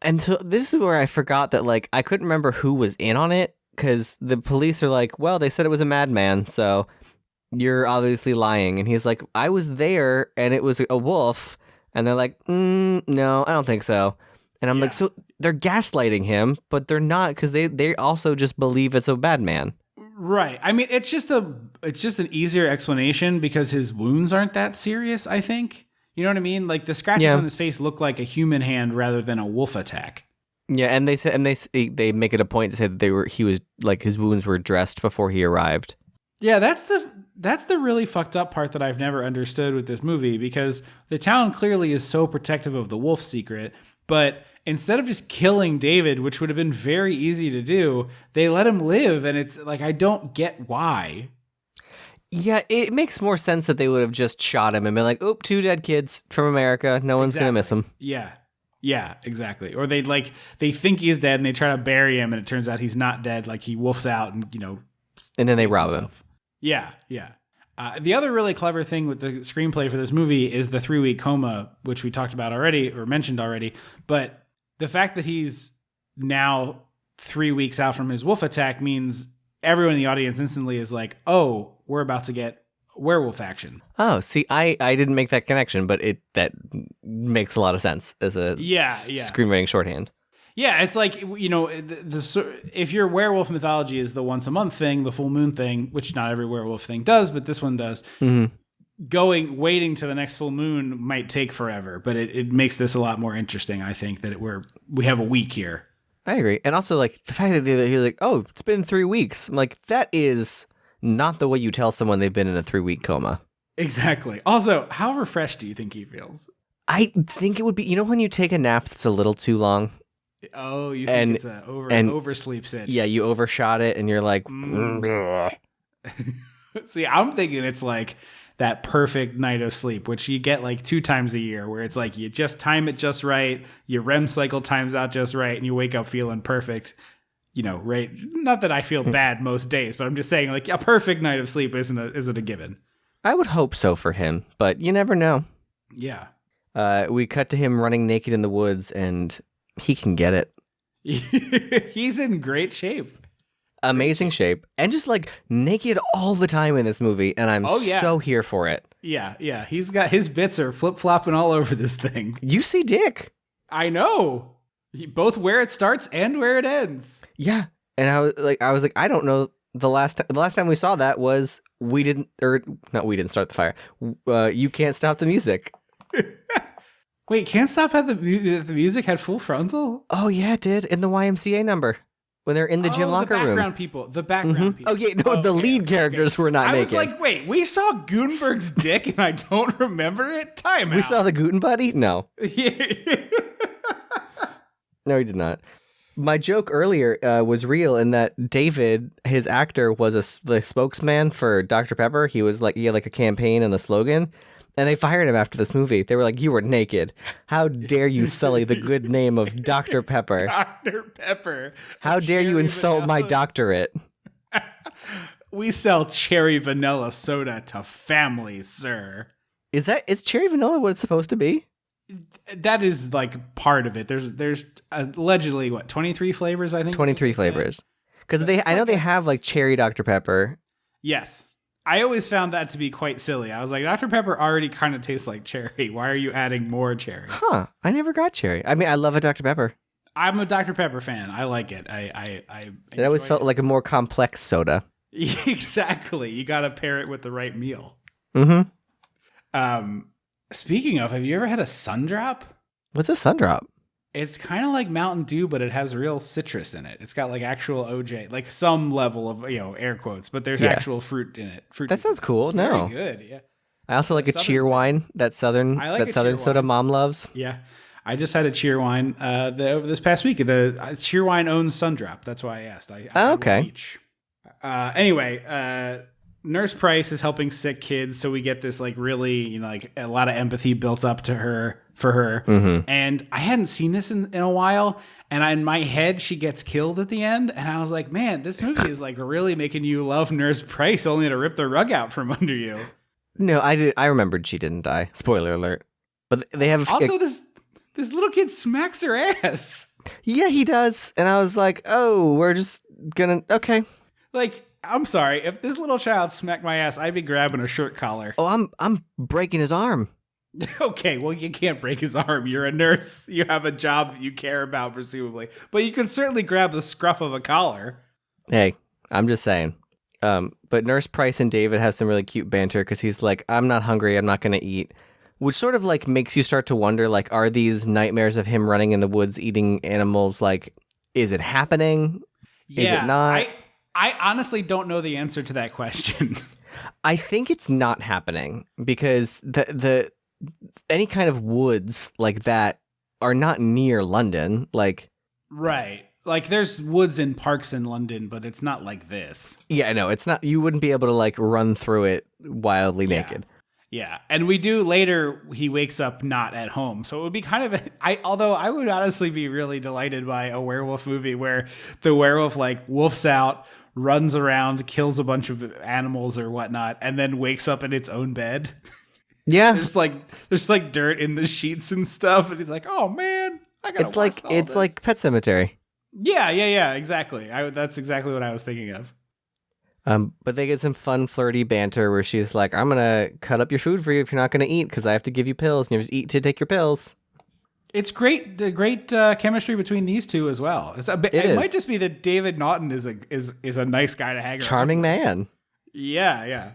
And so this is where I forgot that, I couldn't remember who was in on it because the police are like, well, they said it was a madman, so you're obviously lying. And he's like, I was there and it was a wolf. And they're like, no, I don't think so. And I'm like, so they're gaslighting him, but they're not, because they also just believe it's a bad man. Right. I mean, it's just an easier explanation because his wounds aren't that serious, I think. You know what I mean? Like the scratches on his face look like a human hand rather than a wolf attack. Yeah, and they make it a point to say that his wounds were dressed before he arrived. Yeah, that's the That's the really fucked up part that I've never understood with this movie, because the town clearly is so protective of the wolf secret, but instead of just killing David, which would have been very easy to do, they let him live, and it's like, I don't get why. Yeah, it makes more sense that they would have just shot him and been like, oop, 2 dead kids from America. No one's going to miss him. Yeah. Yeah, exactly. Or they think he's dead and they try to bury him and it turns out he's not dead. Like he wolfs out and, and then they rob him. Yeah, yeah. The other really clever thing with the screenplay for this movie is the 3-week coma, which we talked about already or mentioned already. But the fact that he's now 3 weeks out from his wolf attack means everyone in the audience instantly is like, oh, we're about to get werewolf action. Oh, see, I didn't make that connection, but that makes a lot of sense as a screenwriting shorthand. Yeah, it's like, if your werewolf mythology is the once a month thing, the full moon thing, which not every werewolf thing does, but this one does, waiting to the next full moon might take forever, but it makes this a lot more interesting, I think, that we have a week here. I agree. And also, like, the fact that he's like, oh, it's been 3 weeks. I'm like, that is not the way you tell someone they've been in a 3-week coma. Exactly. Also, how refreshed do you think he feels? I think it would be, when you take a nap that's a little too long. Oh, you think it's an oversleep sitch. Yeah, you overshot it and you're like, See, I'm thinking it's like that perfect night of sleep, which you get like 2 times a year, where it's like you just time it just right, your REM cycle times out just right, and you wake up feeling perfect. Right? Not that I feel bad most days, but I'm just saying, like, a perfect night of sleep isn't a given. I would hope so for him, but you never know. Yeah. We cut to him running naked in the woods, and he can get it. He's in great shape. Amazing shape. And just, like, naked all the time in this movie, and I'm so here for it. Yeah, yeah. He's got his bits are flip-flopping all over this thing. You see dick. I know. Both where it starts and where it ends. Yeah. And I was like, I don't know. The last time we saw that was we didn't start the fire. You Can't Stop the Music. Wait, Can't Stop had the music had full frontal? Oh yeah, it did in the YMCA number when they're in the gym locker room. The background people. Oh yeah, no, the lead characters were not naked. I was like, wait, we saw Gutenberg's dick and I don't remember it. Time out. We saw the Guten Buddy? No. No, he did not. My joke earlier was real in that David, his actor, was the spokesman for Dr. Pepper. He was like, he had like a campaign and a slogan, and they fired him after this movie. They were like, you were naked. How dare you sully the good name of Dr. Pepper? Dr. Pepper. How dare you insult my doctorate? We sell cherry vanilla soda to families, sir. Is cherry vanilla what it's supposed to be? That is like part of it. There's allegedly 23 flavors, I think. 23 flavors. Because I know they have like cherry Dr. Pepper. Yes. I always found that to be quite silly. I was like, Dr. Pepper already kind of tastes like cherry. Why are you adding more cherry? Huh. I never got cherry. I mean, I love a Dr. Pepper. I'm a Dr. Pepper fan. I like it. It always felt like a more complex soda. Exactly. You got to pair it with the right meal. Mm-hmm. Speaking of, have you ever had a sun drop? What's a sun drop? It's kind of like Mountain Dew, but it has real citrus in it. It's got like actual OJ, like some level of, air quotes, but there's actual fruit in it. That sounds cool. Very good, yeah. I also like a cheer wine, that southern soda mom loves. Yeah. I just had a cheer wine over this past week. The cheer wine owns Sundrop. That's why I asked. I okay. Anyway, Nurse Price is helping sick kids, so we get this like really, like a lot of empathy built up for her. Mm-hmm. And I hadn't seen this in a while, and in my head she gets killed at the end, and I was like, man, this movie is like really making you love Nurse Price only to rip the rug out from under you. No, I remembered she didn't die. Spoiler alert. But they have also this little kid smacks her ass. Yeah, he does, and I was like, oh, we're just gonna okay. Like, I'm sorry, if this little child smacked my ass, I'd be grabbing a shirt collar. Oh, I'm breaking his arm. Okay, well, you can't break his arm. You're a nurse. You have a job that you care about, presumably. But you can certainly grab the scruff of a collar. Hey, I'm just saying. But Nurse Price and David have some really cute banter because he's like, I'm not hungry. I'm not going to eat. Which sort of like makes you start to wonder, like, are these nightmares of him running in the woods eating animals, like, is it happening? Yeah, is it not? I honestly don't know the answer to that question. I think it's not happening because the any kind of woods like that are not near London. Like, Right. Like there's woods and parks in London, but it's not like this. yeah, no, it's not. You wouldn't be able to like run through it wildly naked. Yeah. And we do later, he wakes up not at home. So it would be kind of, although I would honestly be really delighted by a werewolf movie where the werewolf like wolfs out, runs around, kills a bunch of animals or whatnot, and then wakes up in its own bed. Yeah. There's like dirt in the sheets and stuff. And he's like, oh man, I gotta watch all this. like Pet Cemetery. Yeah, exactly. That's exactly what I was thinking of. But they get some fun flirty banter where she's like, I'm gonna cut up your food for you if you're not gonna eat because I have to give you pills and you just eat to take your pills. It's great, the great chemistry between these two as well. It might just be that David Naughton is a nice guy to hang around. Charming man. Yeah.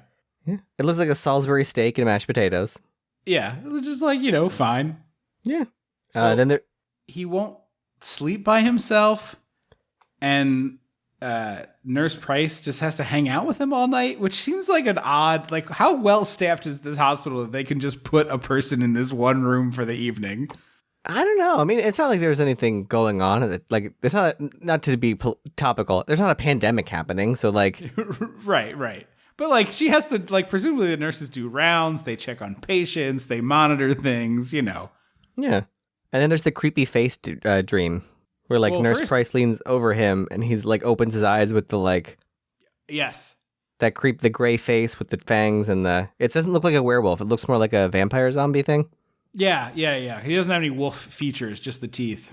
It looks like a Salisbury steak and mashed potatoes. Yeah, it's just like, fine. Yeah. So then he won't sleep by himself, and Nurse Price just has to hang out with him all night, which seems like an odd, like how well staffed is this hospital that they can just put a person in this one room for the evening? I don't know. I mean, it's not like there's anything going on. Like, there's not to be topical. There's not a pandemic happening. So, like, right. But like, she has to, like, presumably the nurses do rounds. They check on patients. They monitor things. Yeah. And then there's the creepy face dream where like Nurse Price leans over him and he's like opens his eyes with the like. Yes. The gray face with the fangs and it doesn't look like a werewolf. It looks more like a vampire zombie thing. Yeah. He doesn't have any wolf features, just the teeth.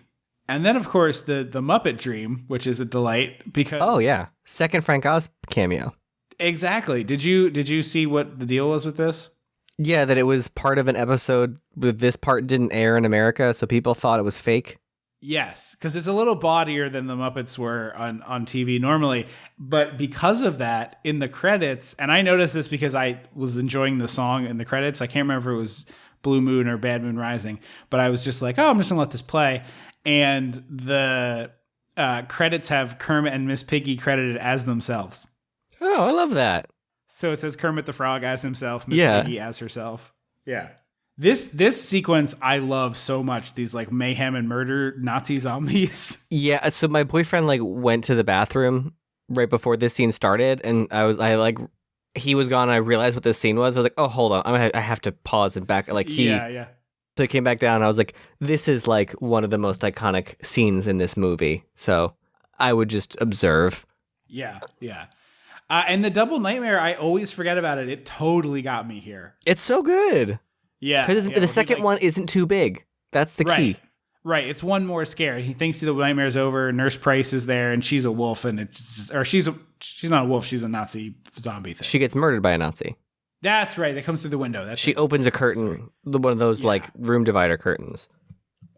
And then, of course, the Muppet Dream, which is a delight because... Oh, yeah. Second Frank Oz cameo. Exactly. Did you see what the deal was with this? Yeah, that it was part of an episode where this part didn't air in America, so people thought it was fake. Yes, because it's a little bawdier than the Muppets were on TV normally. But because of that, in the credits, and I noticed this because I was enjoying the song in the credits. I can't remember if it was Blue Moon or Bad Moon Rising, but I was just like, oh, I'm just going to let this play. And the credits have Kermit and Miss Piggy credited as themselves. Oh, I love that. So it says Kermit the Frog as himself, Miss Piggy as herself. Yeah. This sequence I love so much. These like mayhem and murder Nazi zombies. Yeah, so my boyfriend like went to the bathroom right before this scene started, and he was gone and I realized what this scene was. I was like, oh, hold on. I have to pause and back. Like Yeah. So I came back down and I was like, this is like one of the most iconic scenes in this movie. So I would just observe. Yeah. And the double nightmare, I always forget about it. It totally got me here. It's so good. Yeah. Because the second one isn't too big. That's the key. Right. It's one more scare. He thinks the nightmare's over. Nurse Price is there and she's a wolf and she's not a wolf. She's a Nazi zombie thing. She gets murdered by a Nazi. That's right. That comes through the window. She opens a curtain, one of those like room divider curtains.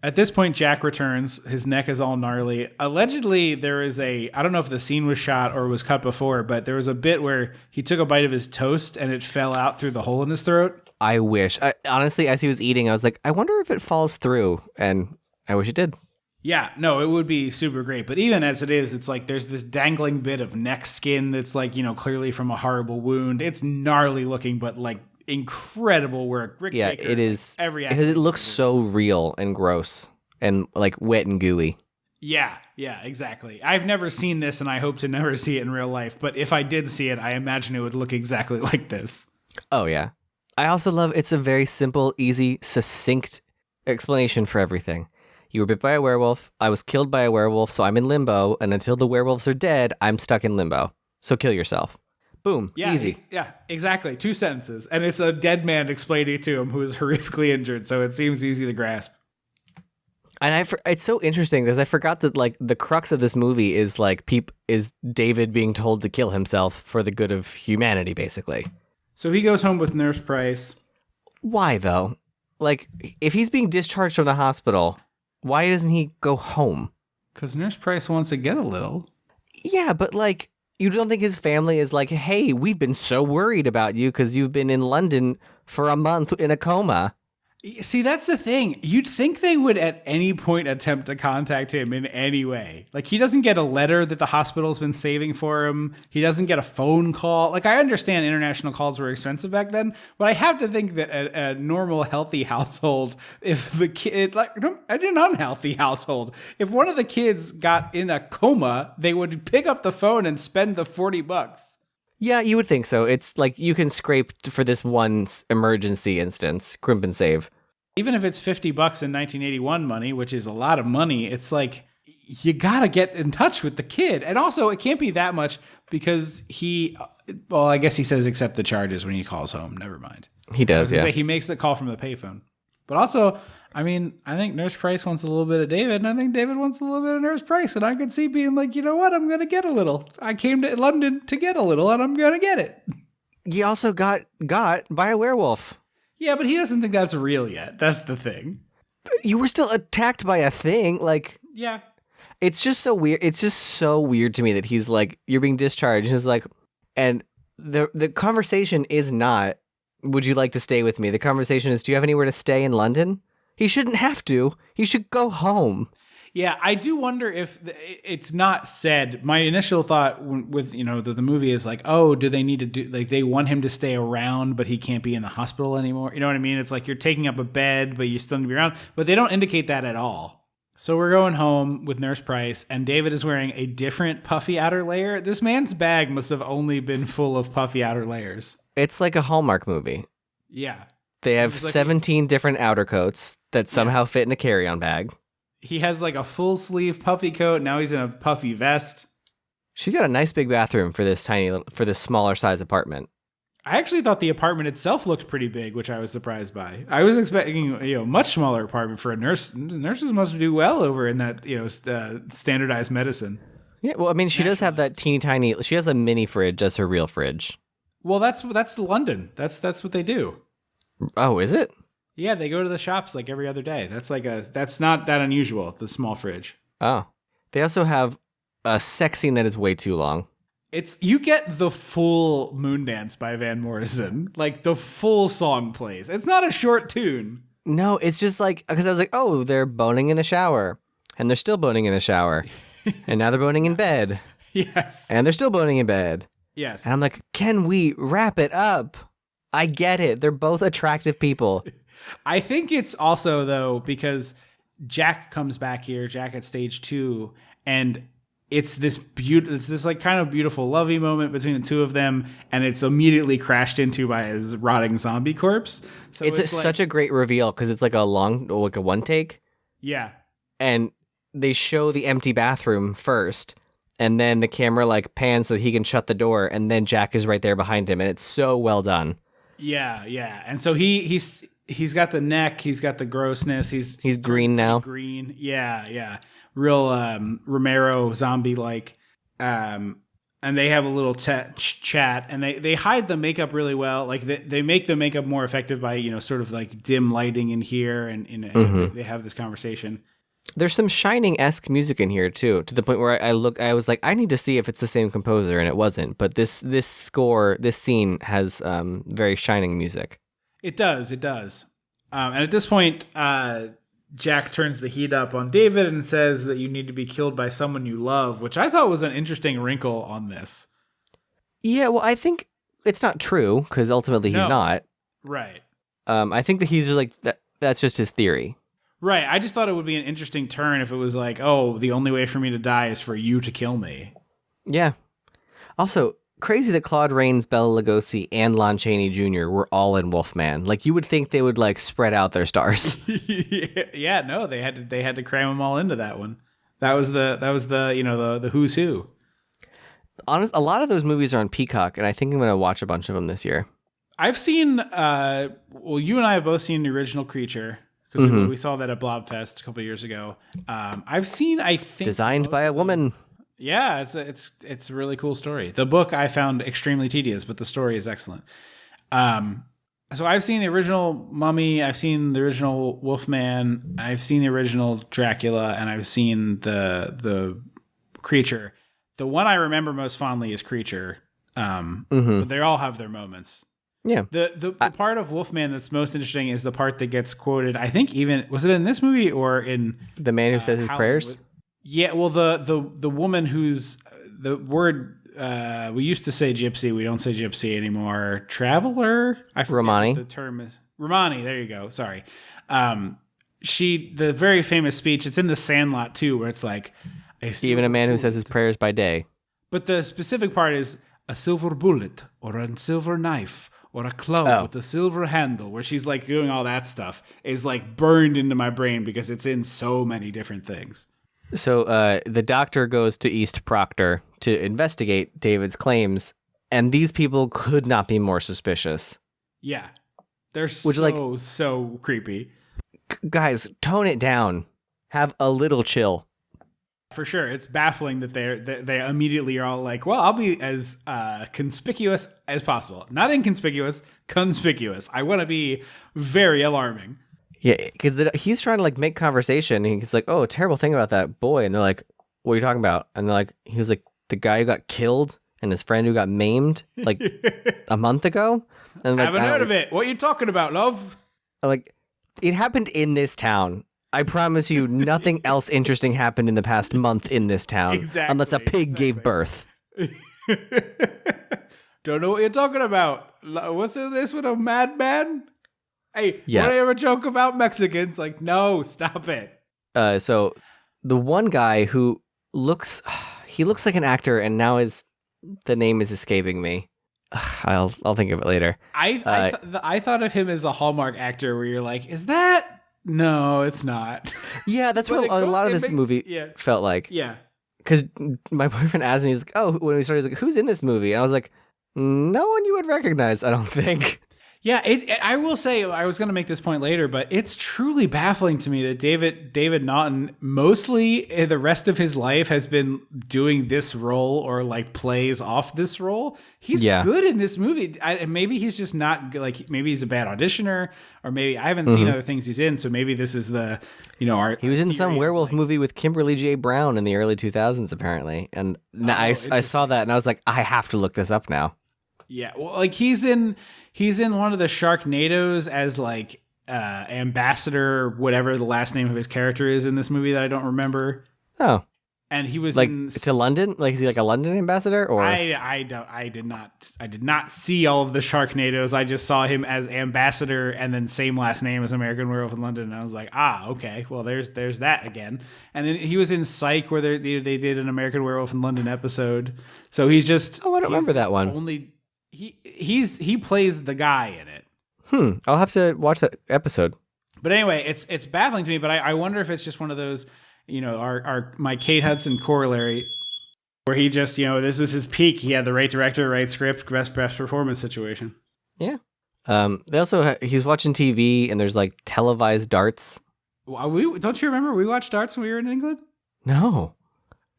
At this point, Jack returns. His neck is all gnarly. Allegedly, there is I don't know if the scene was shot or was cut before, but there was a bit where he took a bite of his toast and it fell out through the hole in his throat. I wish. Honestly, as he was eating, I was like, I wonder if it falls through. And I wish it did. Yeah, no, it would be super great. But even as it is, it's like there's this dangling bit of neck skin that's like, clearly from a horrible wound. It's gnarly looking, but like incredible work. Rick Baker, it is. Because it looks so real and gross and like wet and gooey. Yeah, exactly. I've never seen this and I hope to never see it in real life. But if I did see it, I imagine it would look exactly like this. Oh, yeah. I also love it's a very simple, easy, succinct explanation for everything. You were bit by a werewolf. I was killed by a werewolf, so I'm in limbo. And until the werewolves are dead, I'm stuck in limbo. So kill yourself. Boom. Yeah, easy. Yeah, exactly. 2 sentences. And it's a dead man explaining it to him who is horrifically injured. So it seems easy to grasp. And it's so interesting because I forgot that like the crux of this movie is like is David being told to kill himself for the good of humanity, basically. So he goes home with Nurse Price. Why though? Like if he's being discharged from the hospital, why doesn't he go home? Because Nurse Price wants to get a little. Yeah, but like you don't think his family is like, hey, we've been so worried about you because you've been in London for a month in a coma. See, that's the thing. You'd think they would at any point attempt to contact him in any way. Like, he doesn't get a letter that the hospital's been saving for him. He doesn't get a phone call. Like, I understand international calls were expensive back then, but I have to think that a normal, healthy household, if the kid, like, an unhealthy household, if one of the kids got in a coma, they would pick up the phone and spend the $40. Yeah, you would think so. It's like you can scrape for this one emergency instance, crimp and save. Even if it's $50 in 1981 money, which is a lot of money, it's like you gotta get in touch with the kid. And also, it can't be that much because I guess he says accept the charges when he calls home. Never mind. He does, yeah. He makes the call from the payphone. But also, I mean, I think Nurse Price wants a little bit of David, and I think David wants a little bit of Nurse Price. And I could see being like, you know what? I'm going to get a little. I came to London to get a little, and I'm going to get it. He also got by a werewolf. Yeah, but he doesn't think that's real yet. That's the thing. You were still attacked by a thing. Like, yeah. It's just so weird. It's just so weird to me that he's like, you're being discharged. And it's like, and the conversation is not, would you like to stay with me? The conversation is, do you have anywhere to stay in London? He shouldn't have to. He should go home. Yeah, I do wonder if it's not said. My initial thought with the movie is like, oh, do they need to do, like, they want him to stay around, but he can't be in the hospital anymore. You know what I mean? It's like you're taking up a bed, but you still need to be around. But they don't indicate that at all. So we're going home with Nurse Price, and David is wearing a different puffy outer layer. This man's bag must have only been full of puffy outer layers. It's like a Hallmark movie. Yeah. They have 17 different outer coats that somehow fit in a carry-on bag. He has like a full sleeve puffy coat. Now he's in a puffy vest. She got a nice big bathroom for this smaller size apartment. I actually thought the apartment itself looked pretty big, which I was surprised by. I was expecting, much smaller apartment for a nurse. Nurses must do well over in that, standardized medicine. Yeah, well, I mean, she does have that teeny tiny. She has a mini fridge as her real fridge. Well, that's London. That's what they do. Oh, is it? Yeah, they go to the shops like every other day. That's not that unusual, the small fridge. Oh. They also have a sex scene that is way too long. You get the full Moondance by Van Morrison. Like, the full song plays. It's not a short tune. No, it's just like, because I was like, oh, they're boning in the shower. And they're still boning in the shower. And now they're boning in bed. Yes. And they're still boning in bed. Yes. And I'm like, can we wrap it up? I get it. They're both attractive people. I think it's also, though, because Jack comes back here, Jack at stage 2, and it's this like kind of beautiful lovey moment between the two of them, and it's immediately crashed into by his rotting zombie corpse. So it's such a great reveal because it's like a one take. Yeah. And they show the empty bathroom first, and then the camera like pans so he can shut the door, and then Jack is right there behind him, and it's so well done. Yeah, yeah. And so he's got the neck, he's got the grossness, he's green now. Green. Yeah, yeah. Real Romero zombie like. And they have a little chat, and they hide the makeup really well. Like they make the makeup more effective by, sort of like dim lighting in here, and they have this conversation. There's some Shining-esque music in here too, to the point where I was like, I need to see if it's the same composer, and it wasn't. But this scene has very Shining music. It does. And at this point, Jack turns the heat up on David and says that you need to be killed by someone you love, which I thought was an interesting wrinkle on this. Yeah, well, I think it's not true, because ultimately he's not. Right. I think that he's just like, that's just his theory. Right. I just thought it would be an interesting turn if it was like, oh, the only way for me to die is for you to kill me. Yeah. Also, crazy that Claude Rains, Bela Lugosi, and Lon Chaney Jr. were all in Wolfman. Like, you would think they would like spread out their stars. Yeah, no, they had to cram them all into that one. That was the who's who. Honest, a lot of those movies are on Peacock, and I think I'm going to watch a bunch of them this year. I've seen, you and I have both seen the original Creature, because we saw that at Blobfest a couple of years ago. I've seen, I think, designed by a woman. Yeah, it's a really cool story. The book I found extremely tedious, but the story is excellent. So I've seen the original Mummy, I've seen the original Wolfman, I've seen the original Dracula, and I've seen the Creature. The one I remember most fondly is Creature, but they all have their moments. Yeah. The part of Wolfman that's most interesting is the part that gets quoted. I think even was it in this movie or in The man who says his prayers? Yeah, well the woman who's the word we used to say gypsy, we don't say gypsy anymore. Traveler? I forget Romani. what the term is. Romani, there you go. Sorry. The very famous speech, it's in The Sandlot too, where it's like Even a man who says his prayers by day. But the specific part is a silver bullet or a silver knife or a club with a silver handle, where she's like doing all that stuff, is like burned into my brain because it's in so many different things. So the doctor goes to East Proctor to investigate David's claims, and these people could not be more suspicious. Yeah. They're so creepy. Guys, tone it down. Have a little chill. For sure. It's baffling that they immediately are all like, well, I'll be as conspicuous as possible. Not inconspicuous, conspicuous. I want to be very alarming. Yeah, because he's trying to like make conversation. And he's like, "Oh, a terrible thing about that boy," and they're like, "What are you talking about?" And they're like, "He was like the guy who got killed and his friend who got maimed like a month ago." And I haven't heard of it. What are you talking about, love? Like, it happened in this town. I promise you, nothing else interesting happened in the past month in this town, unless a pig gave birth. Don't know what you're talking about. What's this with a madman? Hey, Yeah. want to hear a joke about Mexicans? Like, no, stop it. So the one guy who looks like an actor, and now the name is escaping me. I'll think of it later. I thought of him as a Hallmark actor, where you're like, is that? No, it's not. Yeah, that's what a lot of this movie felt like. Yeah. Because my boyfriend asked me, he's like, "Oh," when we started, he's like, "Who's in this movie?" And I was like, "No one you would recognize, I don't think." Yeah, I will say, I was going to make this point later, but it's truly baffling to me that David Naughton, mostly the rest of his life, has been doing this role or like plays off this role. He's good in this movie. Maybe he's just not like, maybe he's a bad auditioner, or maybe I haven't seen other things he's in. So maybe this is the, he was in some werewolf movie with Kimberly J. Brown in the early 2000s, apparently. And I saw that and I was like, I have to look this up now. Yeah, well, like he's in one of the Sharknadoes as like ambassador, whatever the last name of his character is in this movie that I don't remember. Oh, and he was like in to London. Like is he like a London ambassador? Or I did not see all of the Sharknadoes. I just saw him as ambassador and then same last name as American Werewolf in London. And I was like, okay, well there's that again. And then he was in Psych, where they did an American Werewolf in London episode. So he's just I don't remember that one. He plays the guy in it. I'll have to watch that episode. But anyway, it's baffling to me. But I wonder if it's just one of those, my Kate Hudson corollary, where he just, this is his peak. He had the right director, right script, best performance situation. Yeah. They also he's watching TV and there's like televised darts. Don't you remember we watched darts when we were in England? No.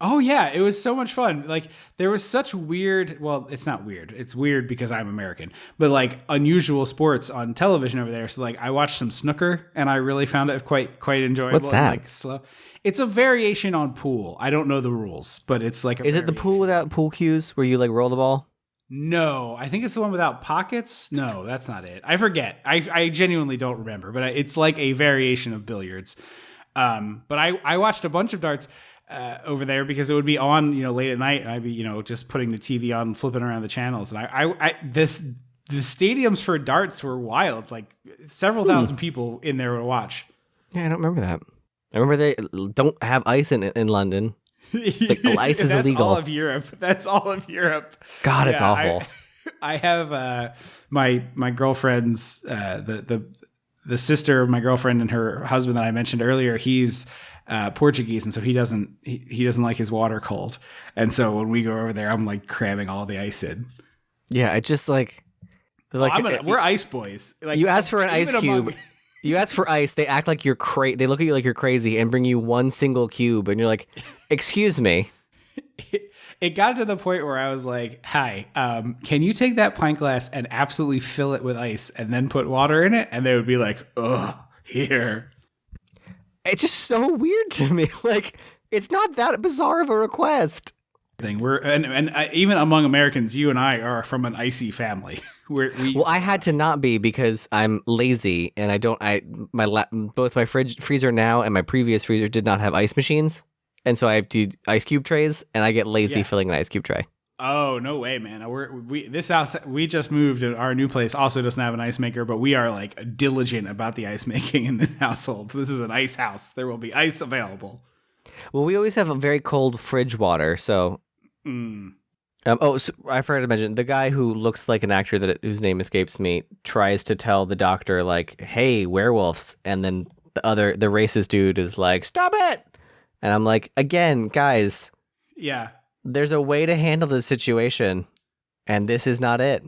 Oh yeah, it was so much fun. Like there was such weird, well, it's not weird. It's weird because I'm American, but like unusual sports on television over there. So like I watched some snooker and I really found it quite enjoyable. What's that? And, like slow. It's a variation on pool. I don't know the rules, but it's like Is it the pool without pool cues where you like roll the ball? No, I think it's the one without pockets. No, that's not it. I forget. I genuinely don't remember, but it's like a variation of billiards. But I watched a bunch of darts over there because it would be on, late at night, and I'd be, just putting the TV on, flipping around the channels. And the stadiums for darts were wild, like several thousand people in there to watch. Yeah, I don't remember that. I remember they don't have ice in London. Like, ice is illegal. That's all of Europe. God, it's awful. I have my girlfriend's the sister of my girlfriend and her husband that I mentioned earlier. He's Portuguese, and so he doesn't like his water cold. And so when we go over there, I'm like cramming all the ice in. Yeah, it's just like we're ice boys. Like you ask for an ice cube. You ask for ice, they act like you're crazy. They look at you like you're crazy and bring you one single cube, and you're like, "Excuse me." It got to the point where I was like, "Hi, can you take that pint glass and absolutely fill it with ice and then put water in it?" And they would be like, "Ugh, here." It's just so weird to me. Like, it's not that bizarre of a request. thing. We're and even among Americans, you and I are from an icy family. Well, I had to not be because I'm lazy and I don't. Both my freezer now and my previous freezer did not have ice machines, and so I have to ice cube trays, and I get lazy filling an ice cube tray. Oh, no way, man. This house, we just moved, and our new place also doesn't have an ice maker, but we are like diligent about the ice making in this household. This is an ice house. There will be ice available. Well, we always have a very cold fridge water, so. So I forgot to mention, the guy who looks like an actor whose name escapes me tries to tell the doctor, like, hey, werewolves, and then the racist dude is like, stop it! And I'm like, again, guys. Yeah. There's a way to handle this situation, and this is not it.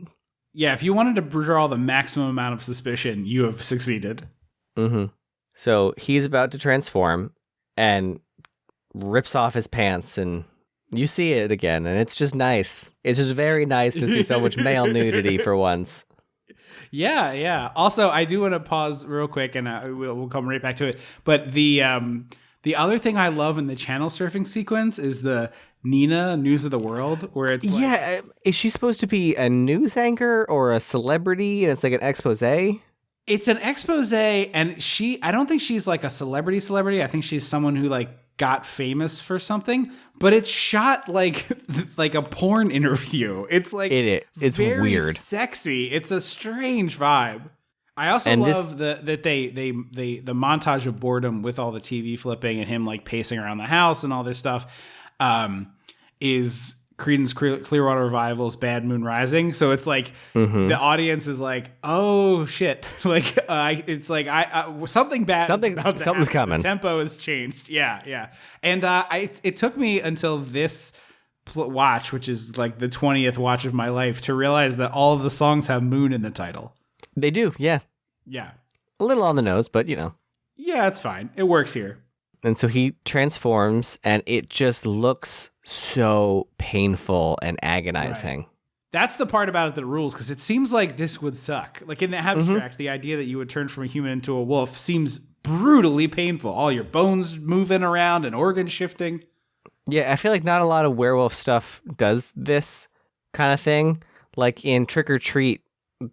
Yeah, if you wanted to draw the maximum amount of suspicion, you have succeeded. Mm-hmm. So he's about to transform and rips off his pants, and you see it again, and it's just nice. It's just very nice to see so much male nudity for once. Yeah. Also, I do want to pause real quick, and we'll come right back to it. But the other thing I love in the channel surfing sequence is the Nina News of the World, where it's like, is she supposed to be a news anchor or a celebrity, and it's like an expose? It's an expose, and I don't think she's like a celebrity. I think she's someone who like got famous for something, but it's shot like a porn interview. It's like it's very weird, sexy. It's a strange vibe. I also love that the montage of boredom with all the TV flipping and him like pacing around the house and all this stuff is Creedence Clearwater Revival's Bad Moon Rising. So it's like the audience is like, oh shit, like it's like something bad, something's coming. The tempo has changed. Yeah. And it took me until this watch, which is like the 20th watch of my life, to realize that all of the songs have moon in the title. They do, yeah. Yeah. A little on the nose, but you know. Yeah, it's fine. It works here. And so he transforms, and it just looks so painful and agonizing. Right. That's the part about it that rules, because it seems like this would suck. Like in the abstract, the idea that you would turn from a human into a wolf seems brutally painful. All your bones moving around and organs shifting. Yeah, I feel like not a lot of werewolf stuff does this kind of thing. Like in Trick or Treat,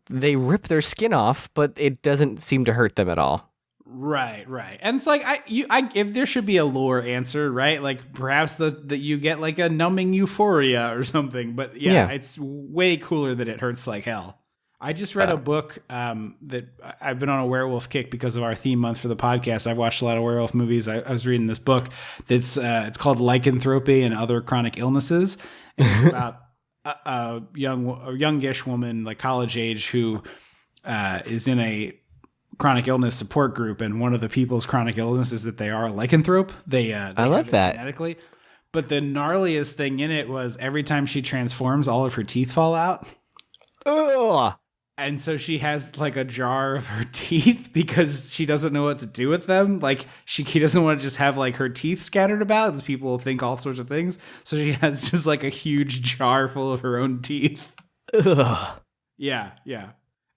they rip their skin off, but it doesn't seem to hurt them at all. Right. And it's like, if there should be a lore answer, right? Like perhaps that you get like a numbing euphoria or something. But yeah, it's way cooler that it hurts like hell. I just read a book that I've been on a werewolf kick because of our theme month for the podcast. I've watched a lot of werewolf movies. I was reading this book that's it's called Lycanthropy and Other Chronic Illnesses. And it's about a youngish woman, like college age, who is in a chronic illness support group, and one of the people's chronic illness is that they are a lycanthrope. They I love that genetically. But the gnarliest thing in it was every time she transforms, all of her teeth fall out. Ugh. And so she has like a jar of her teeth because she doesn't know what to do with them. Like she doesn't want to just have like her teeth scattered about, because people will think all sorts of things. So she has just like a huge jar full of her own teeth. Ugh. Yeah.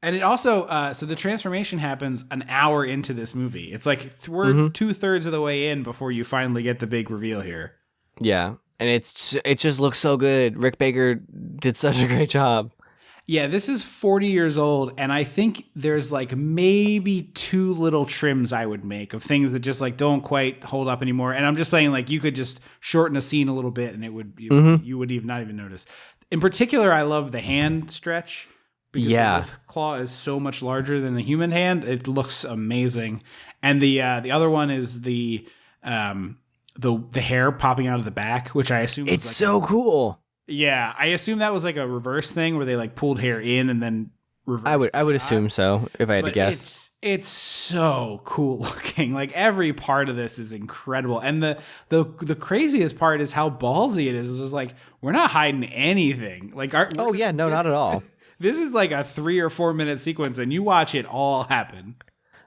And it also, so the transformation happens an hour into this movie. It's like we're 2/3 of the way in before you finally get the big reveal here. Yeah, and it just looks so good. Rick Baker did such a great job. Yeah, this is 40 years old, and I think there's like maybe 2 little trims I would make of things that just like don't quite hold up anymore. And I'm just saying, like, you could just shorten a scene a little bit, and you would even not even notice. In particular, I love the hand stretch. Because the wolf claw is so much larger than the human hand. It looks amazing. And the other one is the hair popping out of the back, which I assume it's so cool. Yeah, I assume that was like a reverse thing where they like pulled hair in and then reversed. I would assume so if I had to guess. It's so cool looking. Like every part of this is incredible. And the craziest part is how ballsy it is. It's just like we're not hiding anything. Like not at all. This is like a 3 or 4 minute sequence, and you watch it all happen.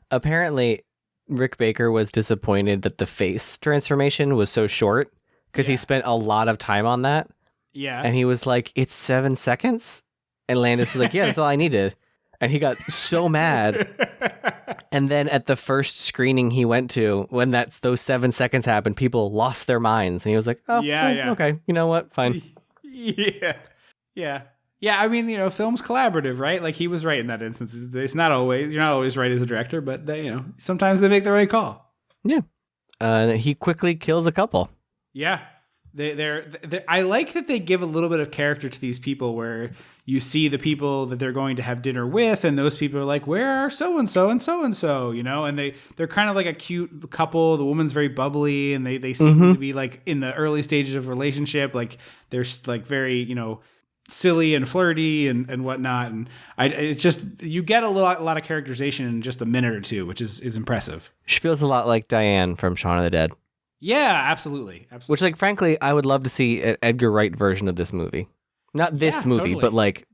Apparently, Rick Baker was disappointed that the face transformation was so short because he spent a lot of time on that. Yeah. And he was like, it's 7 seconds? And Landis was like, yeah, that's all I needed. And he got so mad. And then at the first screening he went to, when those 7 seconds happened, people lost their minds. And he was like, oh, Yeah. okay, you know what? Fine. Yeah. Yeah, I mean, film's collaborative, right? Like, he was right in that instance. You're not always right as a director, but sometimes they make the right call. Yeah. He quickly kills a couple. Yeah. I like that they give a little bit of character to these people, where you see the people that they're going to have dinner with, and those people are like, where are so-and-so and so-and-so, and they're kind of like a cute couple. The woman's very bubbly, and they seem to be like in the early stages of relationship. Like, they're like very, silly and flirty and whatnot. And it's just, you get a lot of characterization in just a minute or two, which is impressive. She feels a lot like Diane from Shaun of the Dead. Yeah, absolutely. Which, like, frankly, I would love to see an Edgar Wright version of this movie. Not this movie, totally. but like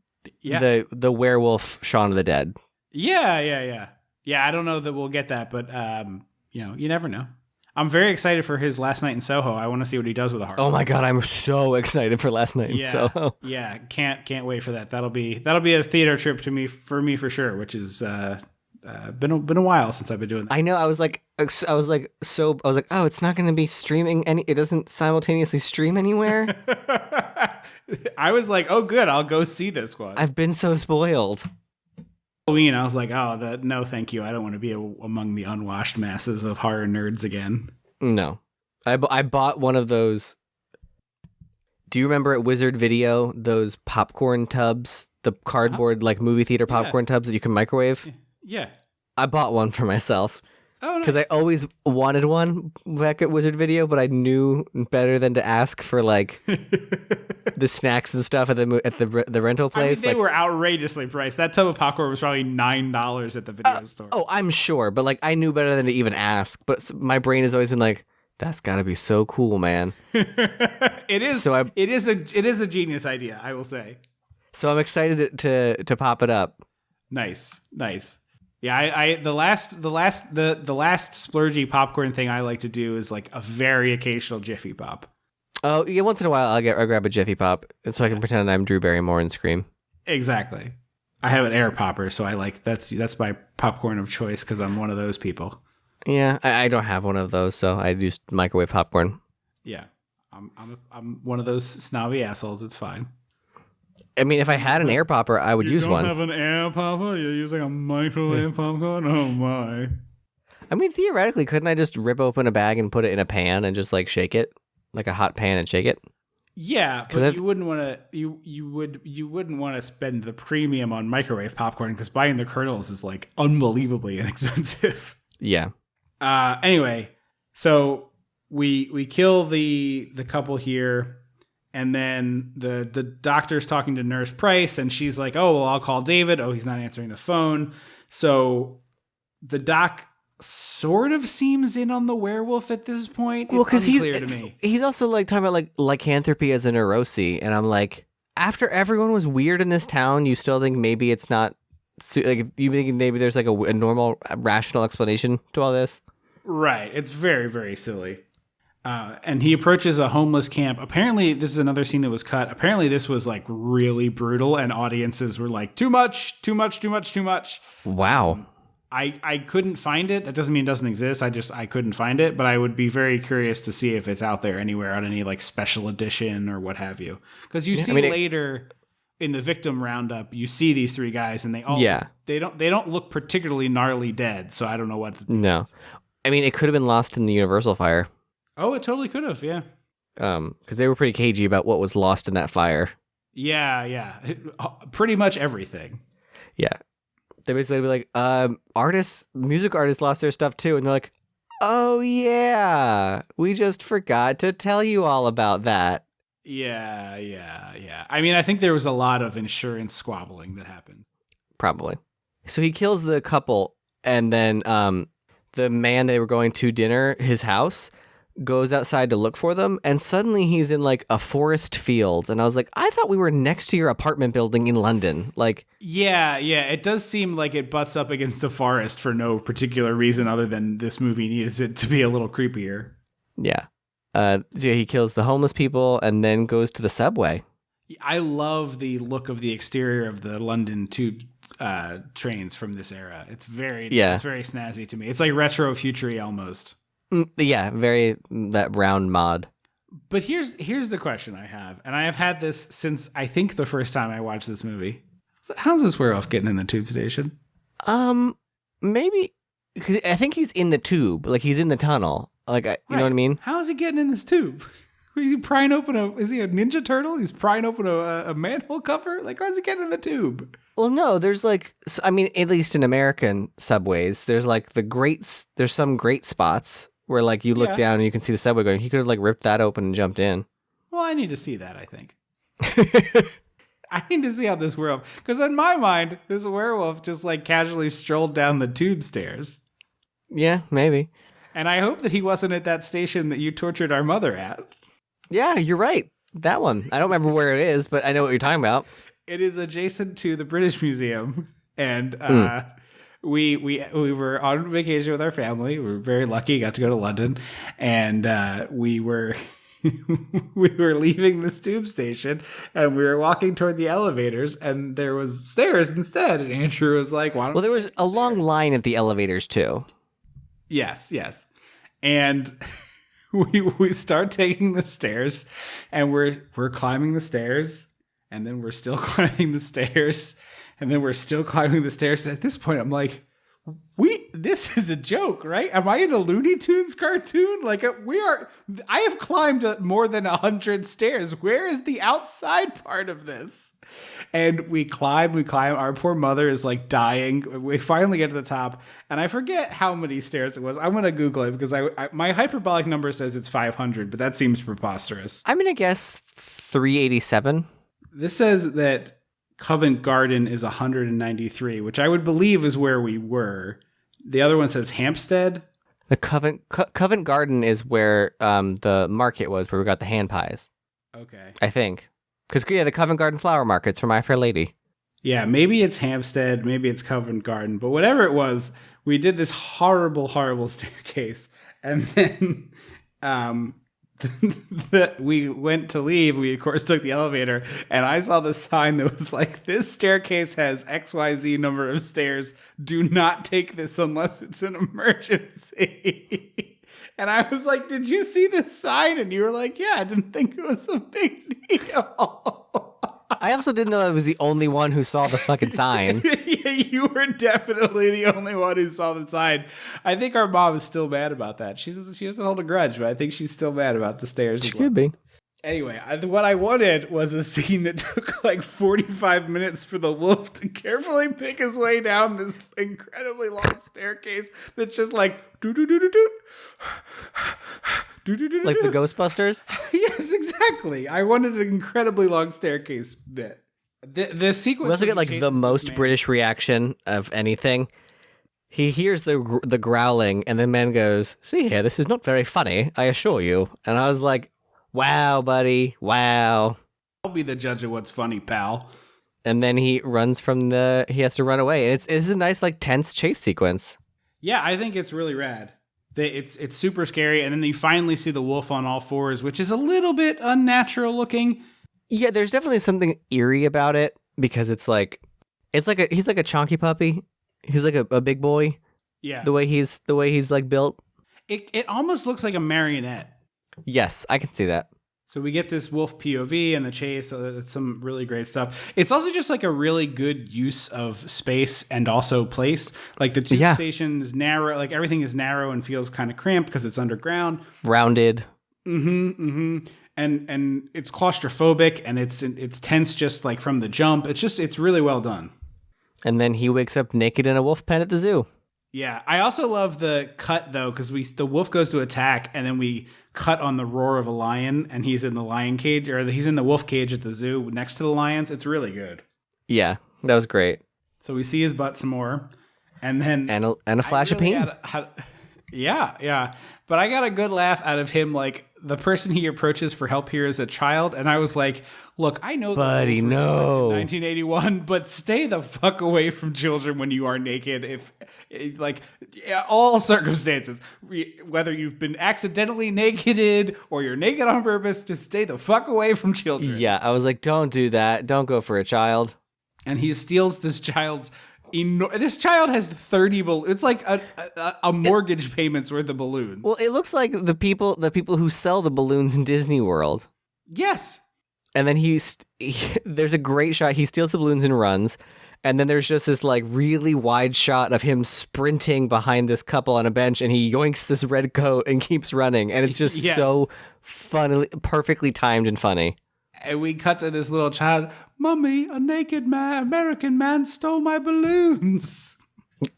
the werewolf Shaun of the Dead. Yeah. I don't know that we'll get that, but you never know. I'm very excited for his Last Night in Soho. I want to see what he does with a horror. Oh my god, I'm so excited for Last Night in Soho. Yeah, can't wait for that. That'll be a theater trip for me for sure, which is been a while since I've been doing that. I know. I was like, oh, it's not going to be streaming it doesn't simultaneously stream anywhere. I was like, oh, good, I'll go see this one. I've been so spoiled. Halloween, I was like, oh, no, thank you. I don't want to be among the unwashed masses of horror nerds again. No, I bought one of those. Do you remember at Wizard Video those popcorn tubs, the cardboard like movie theater popcorn tubs that you can microwave? Yeah. I bought one for myself. Oh, nice. Because I always wanted one back at Wizard Video, but I knew better than to ask for like the snacks and stuff at the rental place. I mean, they were outrageously priced. That tub of popcorn was probably $9 at the video store. Oh, I'm sure, but like I knew better than to even ask. But my brain has always been like, that's got to be so cool, man. It is. So it is a genius idea, I will say. So I'm excited to pop it up. Nice. Yeah, the last splurgy popcorn thing I like to do is like a very occasional Jiffy Pop. Oh yeah, once in a while I'll grab a Jiffy Pop so I can pretend I'm Drew Barrymore and scream. Exactly. I have an air popper, so I like that's my popcorn of choice because I'm one of those people. Yeah, I don't have one of those, so I do microwave popcorn. Yeah, I'm one of those snobby assholes. It's fine. I mean, if I had an air popper, I would use one. You don't have an air popper? You're using a microwave popcorn? Oh, my. I mean, theoretically, couldn't I just rip open a bag and put it in a pan and just, like, shake it? Like a hot pan and shake it? Yeah, but you wouldn't want to you wouldn't want to spend the premium on microwave popcorn because buying the kernels is, like, unbelievably inexpensive. Yeah. Anyway, so we kill the couple here. And then the doctor's talking to Nurse Price, and she's like, oh, well, I'll call David. Oh, he's not answering the phone. So the doc sort of seems in on the werewolf at this point. Well, because he's also like talking about like lycanthropy as a neurosis. And I'm like, after everyone was weird in this town, you still think maybe it's not like you think maybe there's like a normal, rational explanation to all this? Right. It's very, very silly. And he approaches a homeless camp. Apparently, this is another scene that was cut. Apparently, this was like really brutal, and audiences were like, too much. Wow. I couldn't find it. That doesn't mean it doesn't exist. I couldn't find it, but I would be very curious to see if it's out there anywhere on any like special edition or what have you. Because later in the victim roundup, you see these three guys, and they don't look particularly gnarly dead. So I don't know what. No, I mean it could have been lost in the Universal fire. Oh, it totally could have, yeah. Because they were pretty cagey about what was lost in that fire. Yeah. Pretty much everything. Yeah. They basically be like, music artists lost their stuff too. And they're like, oh, yeah, we just forgot to tell you all about that. Yeah. I mean, I think there was a lot of insurance squabbling that happened. Probably. So he kills the couple, and then the man they were going to dinner, his house, goes outside to look for them, and suddenly he's in like a forest field, and I was like, I thought we were next to your apartment building in London. Like, yeah, it does seem like it butts up against a forest for no particular reason other than this movie needs it to be a little creepier. Yeah. So he kills the homeless people and then goes to the subway. I love the look of the exterior of the London tube trains from this era. It's very snazzy to me. It's like retro future-y almost. Yeah, very that round mod. But here's the question I have, and I have had this since I think the first time I watched this movie. How's this werewolf getting in the tube station? Maybe I think he's in the tube, like he's in the tunnel, like you know what I mean. How is he getting in this tube? Is he prying open is he a Ninja Turtle? He's prying open a manhole cover? Like, how's he getting in the tube? Well, no, there's like, I mean, at least in American subways, there's like there's some great spots where like you look down and you can see the subway going. He could have like ripped that open and jumped in. Well, I need to see that, I think. I need to see how this werewolf, because in my mind, this werewolf just like casually strolled down the tube stairs. Yeah, maybe. And I hope that he wasn't at that station that you tortured our mother at. Yeah, you're right. That one. I don't remember where it is, but I know what you're talking about. It is adjacent to the British Museum. And we were on vacation with our family. We were very lucky, got to go to London. And we were leaving this tube station and we were walking toward the elevators and there was stairs instead. And Andrew was like, why don't Well, there was a long line at the elevators too. Yes. And we start taking the stairs and we're climbing the stairs and then we're still climbing the stairs and then we're still climbing the stairs. And at this point, I'm like, this is a joke, right? Am I in a Looney Tunes cartoon? Like I have climbed more than 100 stairs. Where is the outside part of this? And we climb. Our poor mother is like dying. We finally get to the top, and I forget how many stairs it was. I'm gonna Google it because my hyperbolic number says it's 500, but that seems preposterous. I'm gonna guess 387. This says that Covent Garden is 193, which I would believe is where we were. The other one says Hampstead. The Covent Garden is where the market was, where we got the hand pies. Okay, I think. Because, the Covent Garden flower market's for My Fair Lady. Yeah, maybe it's Hampstead, maybe it's Covent Garden, but whatever it was, we did this horrible, horrible staircase. And then we went to leave. We, of course, took the elevator, and I saw the sign that was like, this staircase has XYZ number of stairs. Do not take this unless it's an emergency. And I was like, did you see this sign? And you were like, yeah, I didn't think it was a big deal. I also didn't know I was the only one who saw the fucking sign. Yeah, you were definitely the only one who saw the sign. I think our mom is still mad about that. She doesn't hold a grudge, but I think she's still mad about the stairs. She could be. Anyway, what I wanted was a scene that took like 45 minutes for the wolf to carefully pick his way down this incredibly long staircase that's just like doo-doo-doo-doo-doo. Like the Ghostbusters? Yes, exactly. I wanted an incredibly long staircase bit. The sequence. We also get like the most British reaction of anything. He hears the growling, and the man goes, "See here, this is not very funny, I assure you." And I was like, wow, buddy, wow. I'll be the judge of what's funny, pal. And then he has to run away. It's a nice, like, tense chase sequence. Yeah, I think it's really rad. It's super scary, and then you finally see the wolf on all fours, which is a little bit unnatural looking. Yeah, there's definitely something eerie about it, because he's like a chunky puppy. He's like a big boy. Yeah. The way he's like built. It almost looks like a marionette. Yes, I can see that. So we get this wolf POV and the chase. So it's some really great stuff. It's also just like a really good use of space and also place. Like the tube station is narrow. Like everything is narrow and feels kind of cramped because it's underground. Rounded. And it's claustrophobic and it's tense just like from the jump. It's really well done. And then he wakes up naked in a wolf pen at the zoo. Yeah, I also love the cut though, because the wolf goes to attack, and then we cut on the roar of a lion, and he's in the lion cage, or he's in the wolf cage at the zoo next to the lions. It's really good. Yeah, that was great. So we see his butt some more, and then and a flash of pain. Yeah. But I got a good laugh out of him, like the person he approaches for help here is a child, and I was like, "Look, I know, buddy, no, 1981, but stay the fuck away from children when you are naked. If all circumstances, whether you've been accidentally nakeded or you're naked on purpose, just stay the fuck away from children." Yeah, I was like, "Don't do that. Don't go for a child." and he steals this child's. This child has 30 balloons. It's like a mortgage payment's worth of balloons. Well, it looks like the people who sell the balloons in Disney World. Yes. And then there's a great shot. He steals the balloons and runs. And then there's just this like really wide shot of him sprinting behind this couple on a bench, and he yoinks this red coat and keeps running. And it's just so funny, perfectly timed and funny. And we cut to this little child. Mummy, a naked American man stole my balloons.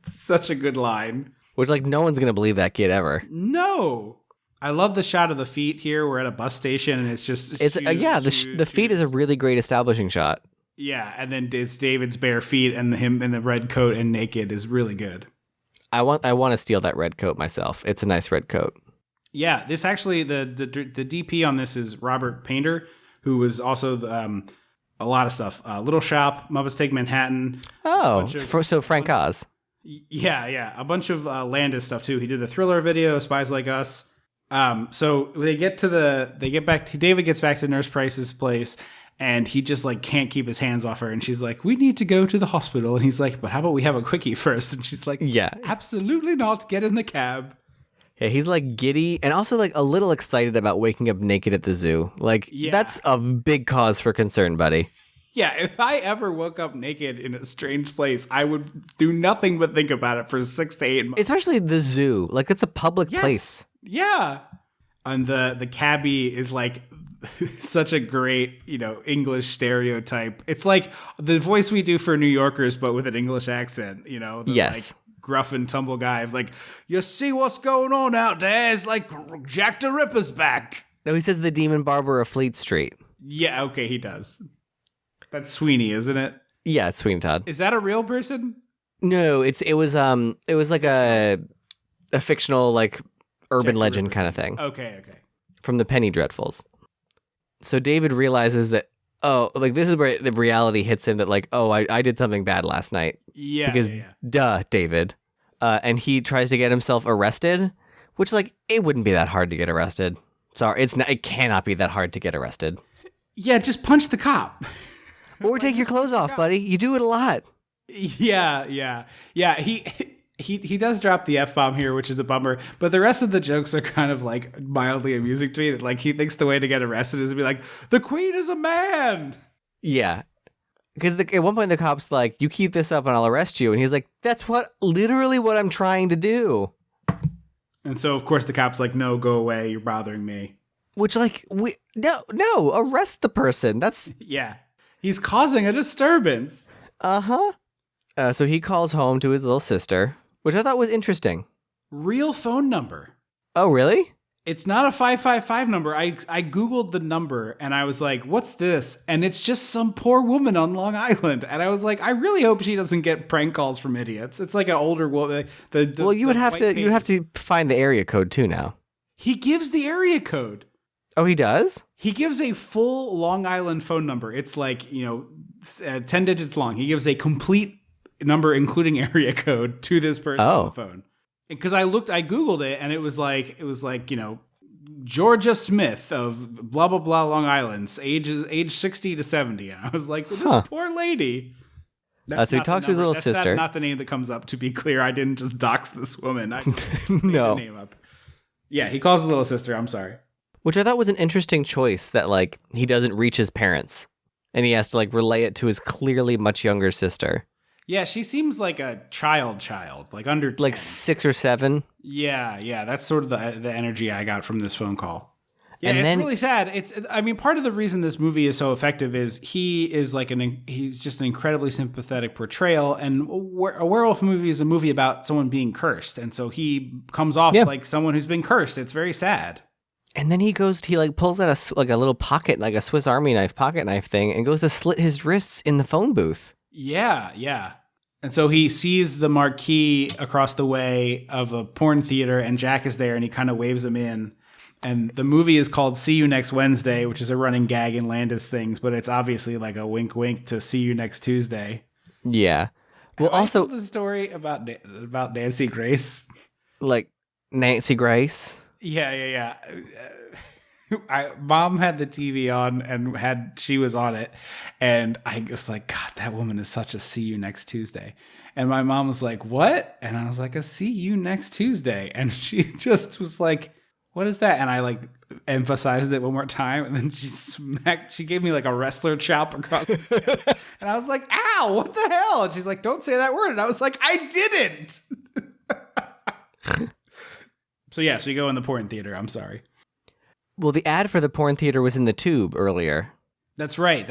Such a good line. Which, like, no one's going to believe that kid ever. No. I love the shot of the feet here. We're at a bus station, and it's just... the feet is a really great establishing shot. Yeah, and then it's David's bare feet, and him in the red coat and naked is really good. I want to steal that red coat myself. It's a nice red coat. Yeah, this actually, the DP on this is Robert Painter, who was also a lot of stuff. Little Shop, Muppets Take Manhattan. Oh, so Frank Oz. Yeah. A bunch of Landis stuff, too. He did the Thriller video, Spies Like Us. So David gets back to Nurse Price's place, and he just like can't keep his hands off her. And she's like, we need to go to the hospital. And he's like, but how about we have a quickie first? And she's like, yeah, absolutely not. Get in the cab. Yeah, he's like giddy and also like a little excited about waking up naked at the zoo. Like, that's a big cause for concern, buddy. Yeah, if I ever woke up naked in a strange place, I would do nothing but think about it for 6 to 8 months. Especially the zoo. Like, it's a public place. Yeah. And the cabbie is like such a great, English stereotype. It's like the voice we do for New Yorkers, but with an English accent, Yes. Like, gruff and tumble guy of like, you see what's going on out there? It's like Jack the Ripper's back. No, he says the demon barber of Fleet Street. Yeah, okay, he does. That's Sweeney, isn't it? Yeah, it's Sweeney Todd. Is that a real person? No, it was like a fictional like urban legend kind of thing. Okay. From the Penny Dreadfuls. So David realizes that this is where the reality hits him that like, I did something bad last night. Yeah. Because duh, David. And he tries to get himself arrested, which like it wouldn't be that hard to get arrested. Sorry, it cannot be that hard to get arrested. Yeah, just punch the cop. Or take your clothes off, buddy. You do it a lot. Yeah. He does drop the F-bomb here, which is a bummer. But the rest of the jokes are kind of like mildly amusing to me. That like he thinks the way to get arrested is to be like, the queen is a man. Yeah. Because at one point the cop's like, you keep this up and I'll arrest you. And he's like, that's literally what I'm trying to do. And so, of course, the cop's like, no, go away. You're bothering me. Which like, no, arrest the person. That's... Yeah. He's causing a disturbance. Uh-huh. So he calls home to his little sister, which I thought was interesting. Real phone number. Oh, really? It's not a 555 number. I Googled the number and I was like, what's this? And it's just some poor woman on Long Island. And I was like, I really hope she doesn't get prank calls from idiots. It's like an older woman. You'd have to find the area code too now. He gives the area code. Oh, he does? He gives a full Long Island phone number. It's like, 10 digits long. He gives a complete number, including area code, to this person on the phone. Because I Googled it, and it was like, Georgia Smith of blah, blah, blah, Long Island, age 60 to 70. And I was like, well, this poor lady. So he talks to his little sister. That's not the name that comes up, to be clear. I didn't just dox this woman. I no. Made the name up. Yeah, he calls his little sister. I'm sorry. Which I thought was an interesting choice, that like he doesn't reach his parents and he has to like relay it to his clearly much younger sister. Yeah, she seems like a child, like under 10. Like 6 or 7. Yeah, that's sort of the energy I got from this phone call. Yeah, and it's really sad. Part of the reason this movie is so effective is he's just an incredibly sympathetic portrayal, and a werewolf movie is a movie about someone being cursed, and so he comes off like someone who's been cursed. It's very sad. And then he pulls out a little pocket, like a Swiss Army knife pocket knife thing, and goes to slit his wrists in the phone booth. Yeah. And so he sees the marquee across the way of a porn theater, and Jack is there, and he kind of waves him in. And the movie is called See You Next Wednesday, which is a running gag in Landis things, but it's obviously like a wink wink to See You Next Tuesday. Yeah. Well, Have also I told the story about Nancy Grace. Like Nancy Grace? Yeah. Mom had the TV on and she was on it, and I was like, God, that woman is such a see you next Tuesday. And my mom was like, what? And I was like, a see you next Tuesday. And she just was like, what is that? And I like emphasized it one more time, and then she gave me like a wrestler chop across the face. And I was like, ow, what the hell? And she's like, don't say that word. And I was like, I didn't. So you go in the porn theater. I'm sorry. Well, the ad for the porn theater was in the tube earlier. That's right.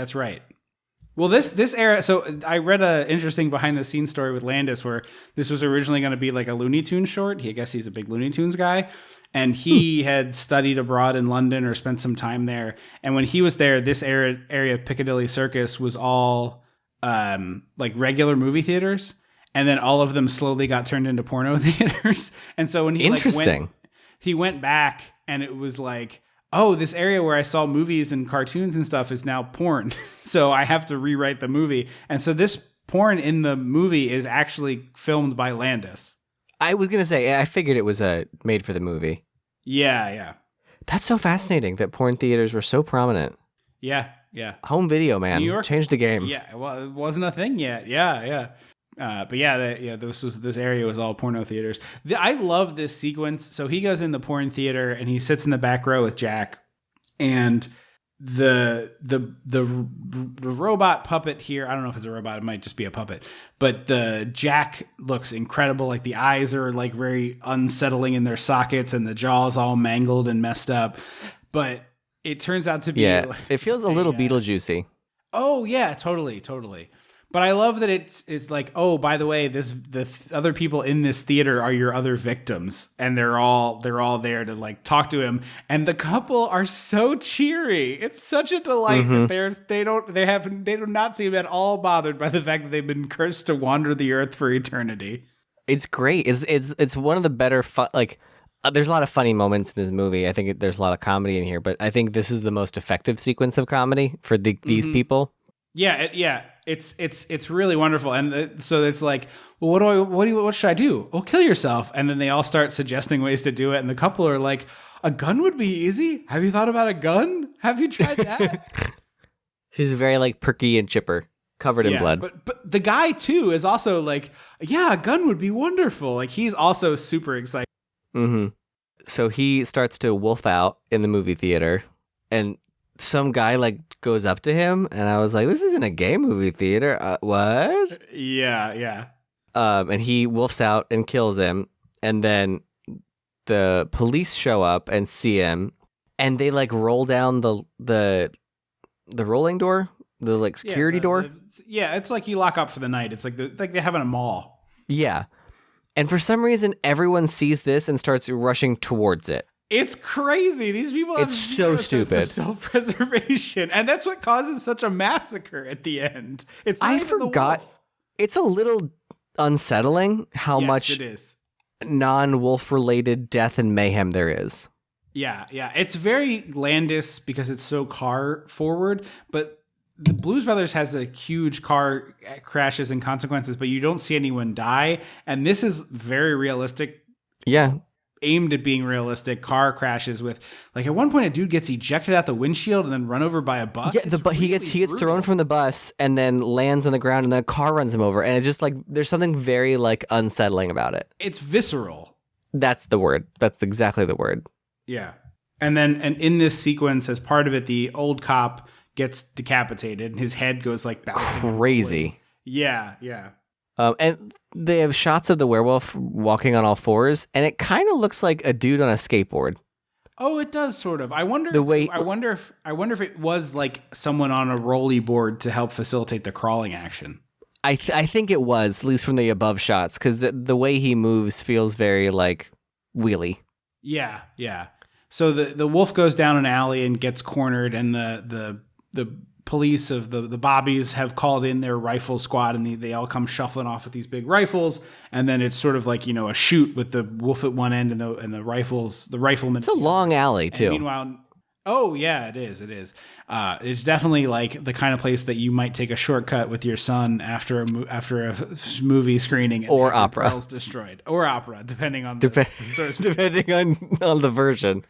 Well, this era, so I read a interesting behind the scenes story with Landis where this was originally going to be like a Looney Tunes short. I guess he's a big Looney Tunes guy. And he had studied abroad in London or spent some time there. And when he was there, this area of Piccadilly Circus was all like regular movie theaters. And then all of them slowly got turned into porno theaters. And so when he went back, and it was like, oh, this area where I saw movies and cartoons and stuff is now porn. So I have to rewrite the movie. And so this porn in the movie is actually filmed by Landis. I was going to say, I figured it was made for the movie. Yeah. That's so fascinating that porn theaters were so prominent. Yeah. Home video, man. New York changed the game. Yeah, well, it wasn't a thing yet. Yeah. But this area was all porno theaters. I love this sequence. So he goes in the porn theater and he sits in the back row with Jack, and the robot puppet here, I don't know if it's a robot, it might just be a puppet, but the Jack looks incredible. Like the eyes are like very unsettling in their sockets, and the jaw's all mangled and messed up. But it turns out to be it feels a little Beetlejuicy. Oh yeah, totally. But I love that it's like, oh, by the way, the other people in this theater are your other victims, and they're all there to like talk to him. And the couple are so cheery. It's such a delight that they do not seem at all bothered by the fact that they've been cursed to wander the earth for eternity. It's great. It's one of the better fun. Like, there's a lot of funny moments in this movie. I think there's a lot of comedy in here, but I think this is the most effective sequence of comedy for these people. Yeah. It's really wonderful. And so it's like, well, what should I do? Well, kill yourself. And then they all start suggesting ways to do it. And the couple are like, a gun would be easy. Have you thought about a gun? Have you tried that? She's very like perky and chipper, covered in blood. But the guy too is also like, yeah, a gun would be wonderful. Like he's also super excited. Mm-hmm. So he starts to wolf out in the movie theater, and some guy like goes up to him, and I was like, this isn't a gay movie theater. What? Yeah. And he wolfs out and kills him, and then the police show up and see him, and they like roll down the rolling door, the like security door. It's like you lock up for the night. It's like they have in a mall. Yeah. And for some reason, everyone sees this and starts rushing towards it. It's crazy. These people have so stupid self-preservation, and that's what causes such a massacre at the end. It's not I even forgot. The wolf. It's a little unsettling how much it is non-wolf related death and mayhem there is. Yeah. It's very Landis because it's so car forward, but the Blues Brothers has a huge car crashes and consequences, but you don't see anyone die. And this is very realistic. Yeah. Aimed at being realistic car crashes with, like, at one point a dude gets ejected out the windshield and then run over by a bus. Yeah, he gets thrown from the bus and then lands on the ground, and then a car runs him over, and it's just like there's something very like unsettling about it. It's visceral. That's the word. That's exactly the word. Yeah. And in this sequence, as part of it, the old cop gets decapitated and his head goes like bouncing. Crazy. Yeah. And they have shots of the werewolf walking on all fours, and it kind of looks like a dude on a skateboard. Oh, it does sort of. I wonder if it was like someone on a rolly board to help facilitate the crawling action. I think it was, at least from the above shots, because the way he moves feels very like wheelie. Yeah. So the wolf goes down an alley and gets cornered, and the police of the Bobbies have called in their rifle squad, and they all come shuffling off with these big rifles, and then it's sort of like, you know, a shoot with the wolf at one end and the riflemen. It's a long alley too. And meanwhile, oh yeah, it is. It's definitely like the kind of place that you might take a shortcut with your son after a movie screening, and or opera destroyed, or opera, depending on depending on the version.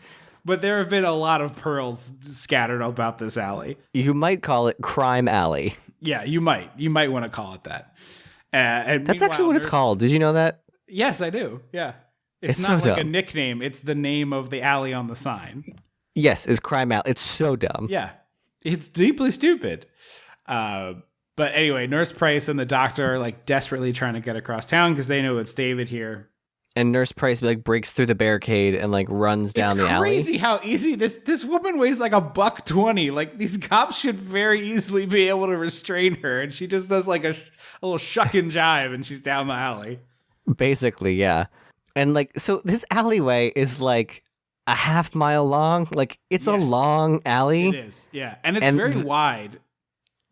But there have been a lot of pearls scattered about this alley. You might call it Crime Alley. Yeah, you might. You might want to call it that. And That's actually what it's called. Did you know that? Yes, I do. Yeah. It's It's not so like a dumb. nickname. It's the name of the alley on the sign. Yes, it's Crime Alley. It's so dumb. Yeah. It's deeply stupid. But anyway, Nurse Price and the doctor are like desperately trying to get across town because they know it's David here. And Nurse Price like breaks through the barricade and like runs down the alley. It's crazy how easy this woman weighs like $120. Like these cops should very easily be able to restrain her, and she just does like a little shuck and jive, and she's down the alley. Basically, yeah. And like, so this alleyway is like a half mile long. Like it's a Yes. long alley. It is, yeah, and it's And very wide.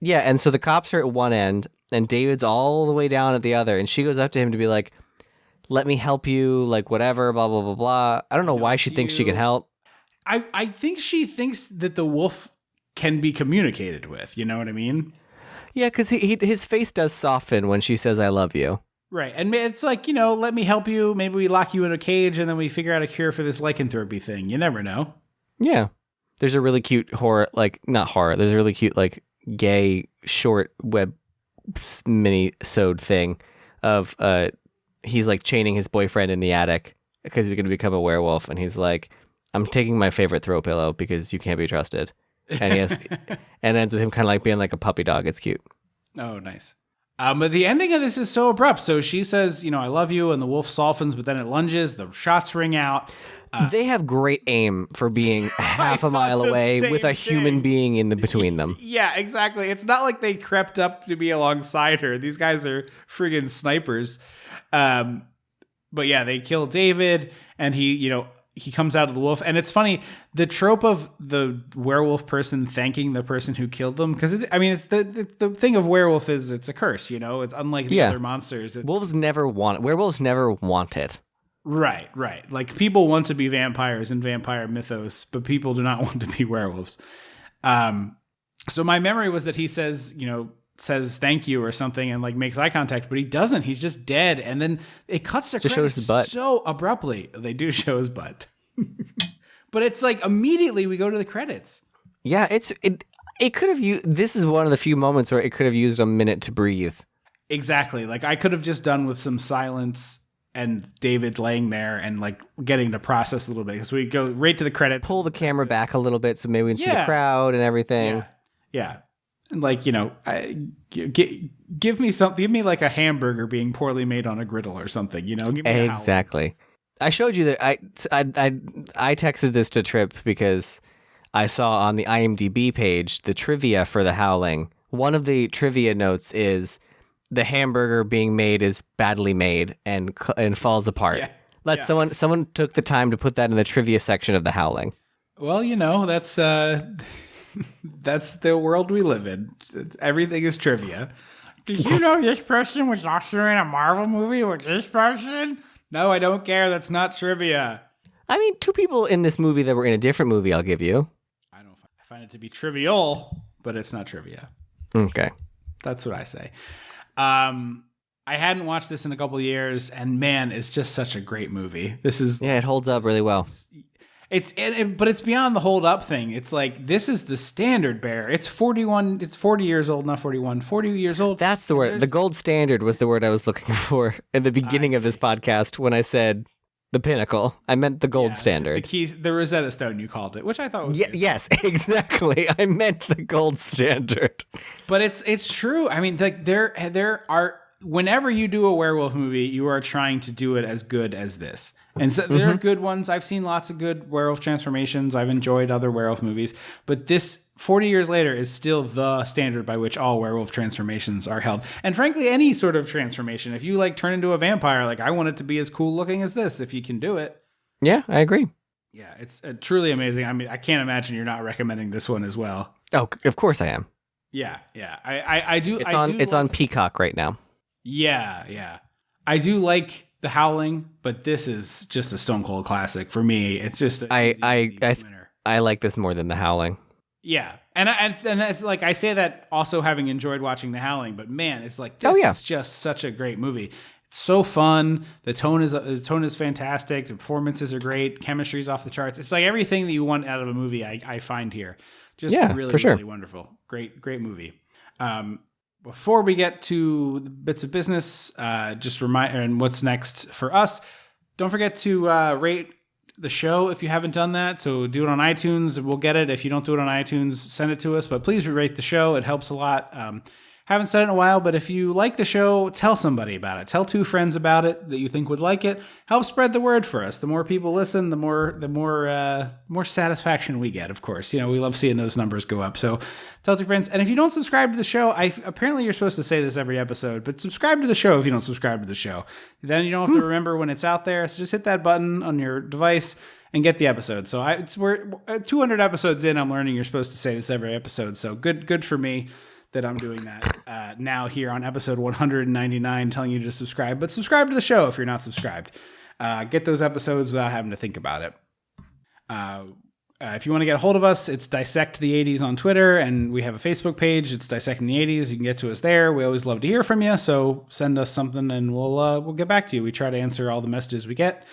Yeah, and so the cops are at one end, and David's all the way down at the other, and she goes up to him to be like, "Let me help you," like whatever, blah blah blah blah. I don't know why she thinks she can help. I think she thinks that the wolf can be communicated with. You know what I mean? Yeah, because his face does soften when she says, "I love you." Right, and it's like, let me help you. Maybe we lock you in a cage, and then we figure out a cure for this lycanthropy thing. You never know. Yeah, there's a really cute horror, like not horror. There's a really cute like gay short web mini-sode thing of he's like chaining his boyfriend in the attic because he's going to become a werewolf, and he's like, "I'm taking my favorite throw pillow because you can't be trusted," and he has, and ends with him kind of like being like a puppy dog. It's cute. Oh, nice. But the ending of this is so abrupt. So she says, "I love you," and the wolf softens, but then it lunges. The shots ring out. They have great aim for being half a mile the away same with a human thing. being in the between them. Yeah, exactly. It's not like they crept up to be alongside her. These guys are friggin' snipers. But yeah, they kill David, and he comes out of the wolf. And it's funny, the trope of the werewolf person thanking the person who killed them, because it's the thing of werewolf is it's a curse. It's unlike the other monsters. Werewolves never want it. Right. Like people want to be vampires in vampire mythos, but people do not want to be werewolves. So my memory was that he says thank you or something and like makes eye contact, but he doesn't. He's just dead. And then it cuts to Just credits shows his butt. so abruptly. They do show his butt. But it's like immediately we go to the credits. Yeah, it could have used. This is one of the few moments where it could have used a minute to breathe. Exactly. Like I could have just done with some silence and David laying there and like getting to process a little bit, because we go right to the credits. Pull the camera back a little bit so maybe we can see the Yeah. crowd and everything. Yeah. And like, give me something, give me like a hamburger being poorly made on a griddle or something, give me a howl. Exactly. I showed you that I texted this to Tripp because I saw on the IMDb page the trivia for The Howling. One of the trivia notes is the hamburger being made is badly made and falls apart. Yeah. Someone took the time to put that in the trivia section of The Howling. Well, that's that's the world we live in. Everything is trivia. Did you know this person was also in a Marvel movie with this person? No, I don't care. That's not trivia. I mean, two people in this movie that were in a different movie, I'll give you. I find it to be trivial, but it's not trivia. Okay. That's what I say. I hadn't watched this in a couple of years, and man, it's just such a great movie. This is Yeah, it holds up really well. But it's beyond the hold up thing. It's like this is the standard bearer. It's 41. It's 40 years old, not 41. 40 years old. That's the word. The gold standard was the word I was looking for in the beginning of this podcast when I said the pinnacle. I meant the gold standard. The keys, the Rosetta Stone, you called it, which I thought was good. Yes, exactly. I meant the gold standard. But it's true. I mean, like there are. Whenever you do a werewolf movie, you are trying to do it as good as this. And so there are good ones. I've seen lots of good werewolf transformations. I've enjoyed other werewolf movies. But this, 40 years later, is still the standard by which all werewolf transformations are held. And frankly, any sort of transformation, if you like turn into a vampire, like I want it to be as cool looking as this, if you can do it. Yeah, I agree. Yeah, it's truly amazing. I mean, I can't imagine you're not recommending this one as well. Oh, of course I am. Yeah. I do. It's on Peacock right now. Yeah. I do like The Howling, but this is just a stone cold classic for me. It's just I like this more than The Howling. Yeah, and it's like I say that also having enjoyed watching The Howling, but man, it's like this is just such a great movie. so fun. The tone is fantastic. The performances are great. Chemistry's off the charts. It's like everything that you want out of a movie. I find here, just really, for sure. really wonderful. Great movie. Before we get to the bits of business, just remind and what's next for us. Don't forget to rate the show if you haven't done that. So do it on iTunes. We'll get it. If you don't do it on iTunes, send it to us. But please rate the show. It helps a lot. Haven't said it in a while, but if you like the show, tell somebody about it. Tell 2 friends about it that you think would like it. Help spread the word for us. The more people listen, the more satisfaction we get. Of course, we love seeing those numbers go up. So tell 2 friends. And if you don't subscribe to the show, apparently you're supposed to say this every episode, but subscribe to the show if you don't subscribe to the show. Then you don't have to remember when it's out there. So just hit that button on your device and get the episode. So we're 200 episodes in. I'm learning you're supposed to say this every episode. So good for me that I'm doing that now here on episode 199, telling you to subscribe. But subscribe to the show if you're not subscribed. Get those episodes without having to think about it. If you want to get a hold of us, it's Dissect the 80s on Twitter, and we have a Facebook page. It's Dissecting the 80s. You can get to us there. We always love to hear from you, so send us something, and we'll get back to you. We try to answer all the messages we get.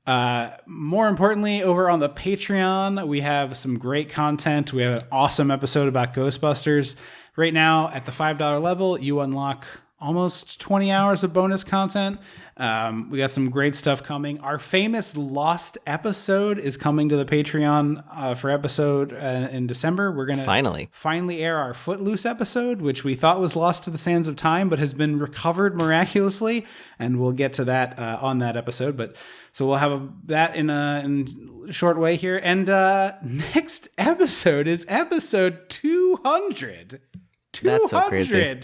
More importantly, over on the Patreon, we have some great content. We have an awesome episode about Ghostbusters. Right now, at the $5 level, you unlock almost 20 hours of bonus content. We got some great stuff coming. Our famous Lost episode is coming to the Patreon for episode in December. We're going to finally air our Footloose episode, which we thought was lost to the sands of time, but has been recovered miraculously. And we'll get to that on that episode. But so we'll have that in a short way here. And next episode is episode 200. 200. That's so crazy.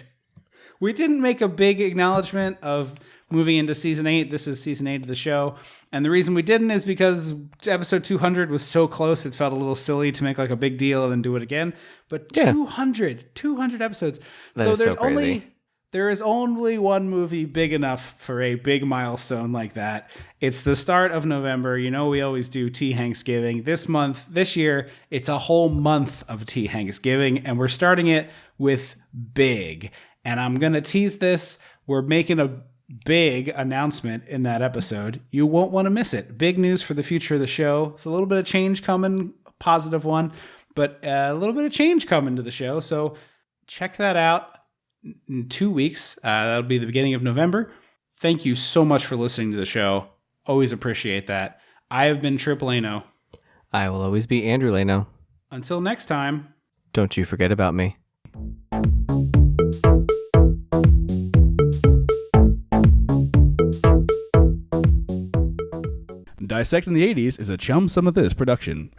We didn't make a big acknowledgement of moving into season 8. This is season 8 of the show. And the reason we didn't is because episode 200 was so close. It felt a little silly to make like a big deal and then do it again. But 200 episodes. There is only one movie big enough for a big milestone like that. It's the start of November. We always do Tea-Hanksgiving. This year, it's a whole month of Tea-Hanksgiving, and we're starting it with Big. And I'm going to tease this. We're making a big announcement in that episode. You won't want to miss it. Big news for the future of the show. It's a little bit of change coming, a positive one, but a little bit of change coming to the show. So check that out in 2 weeks. That'll be the beginning of November. Thank you so much for listening to the show. Always appreciate that. I have been Tripp Lano. I will always be Andrew Lano. Until next time. Don't you forget about me. Dissecting the 80s is a Chum Some of This production.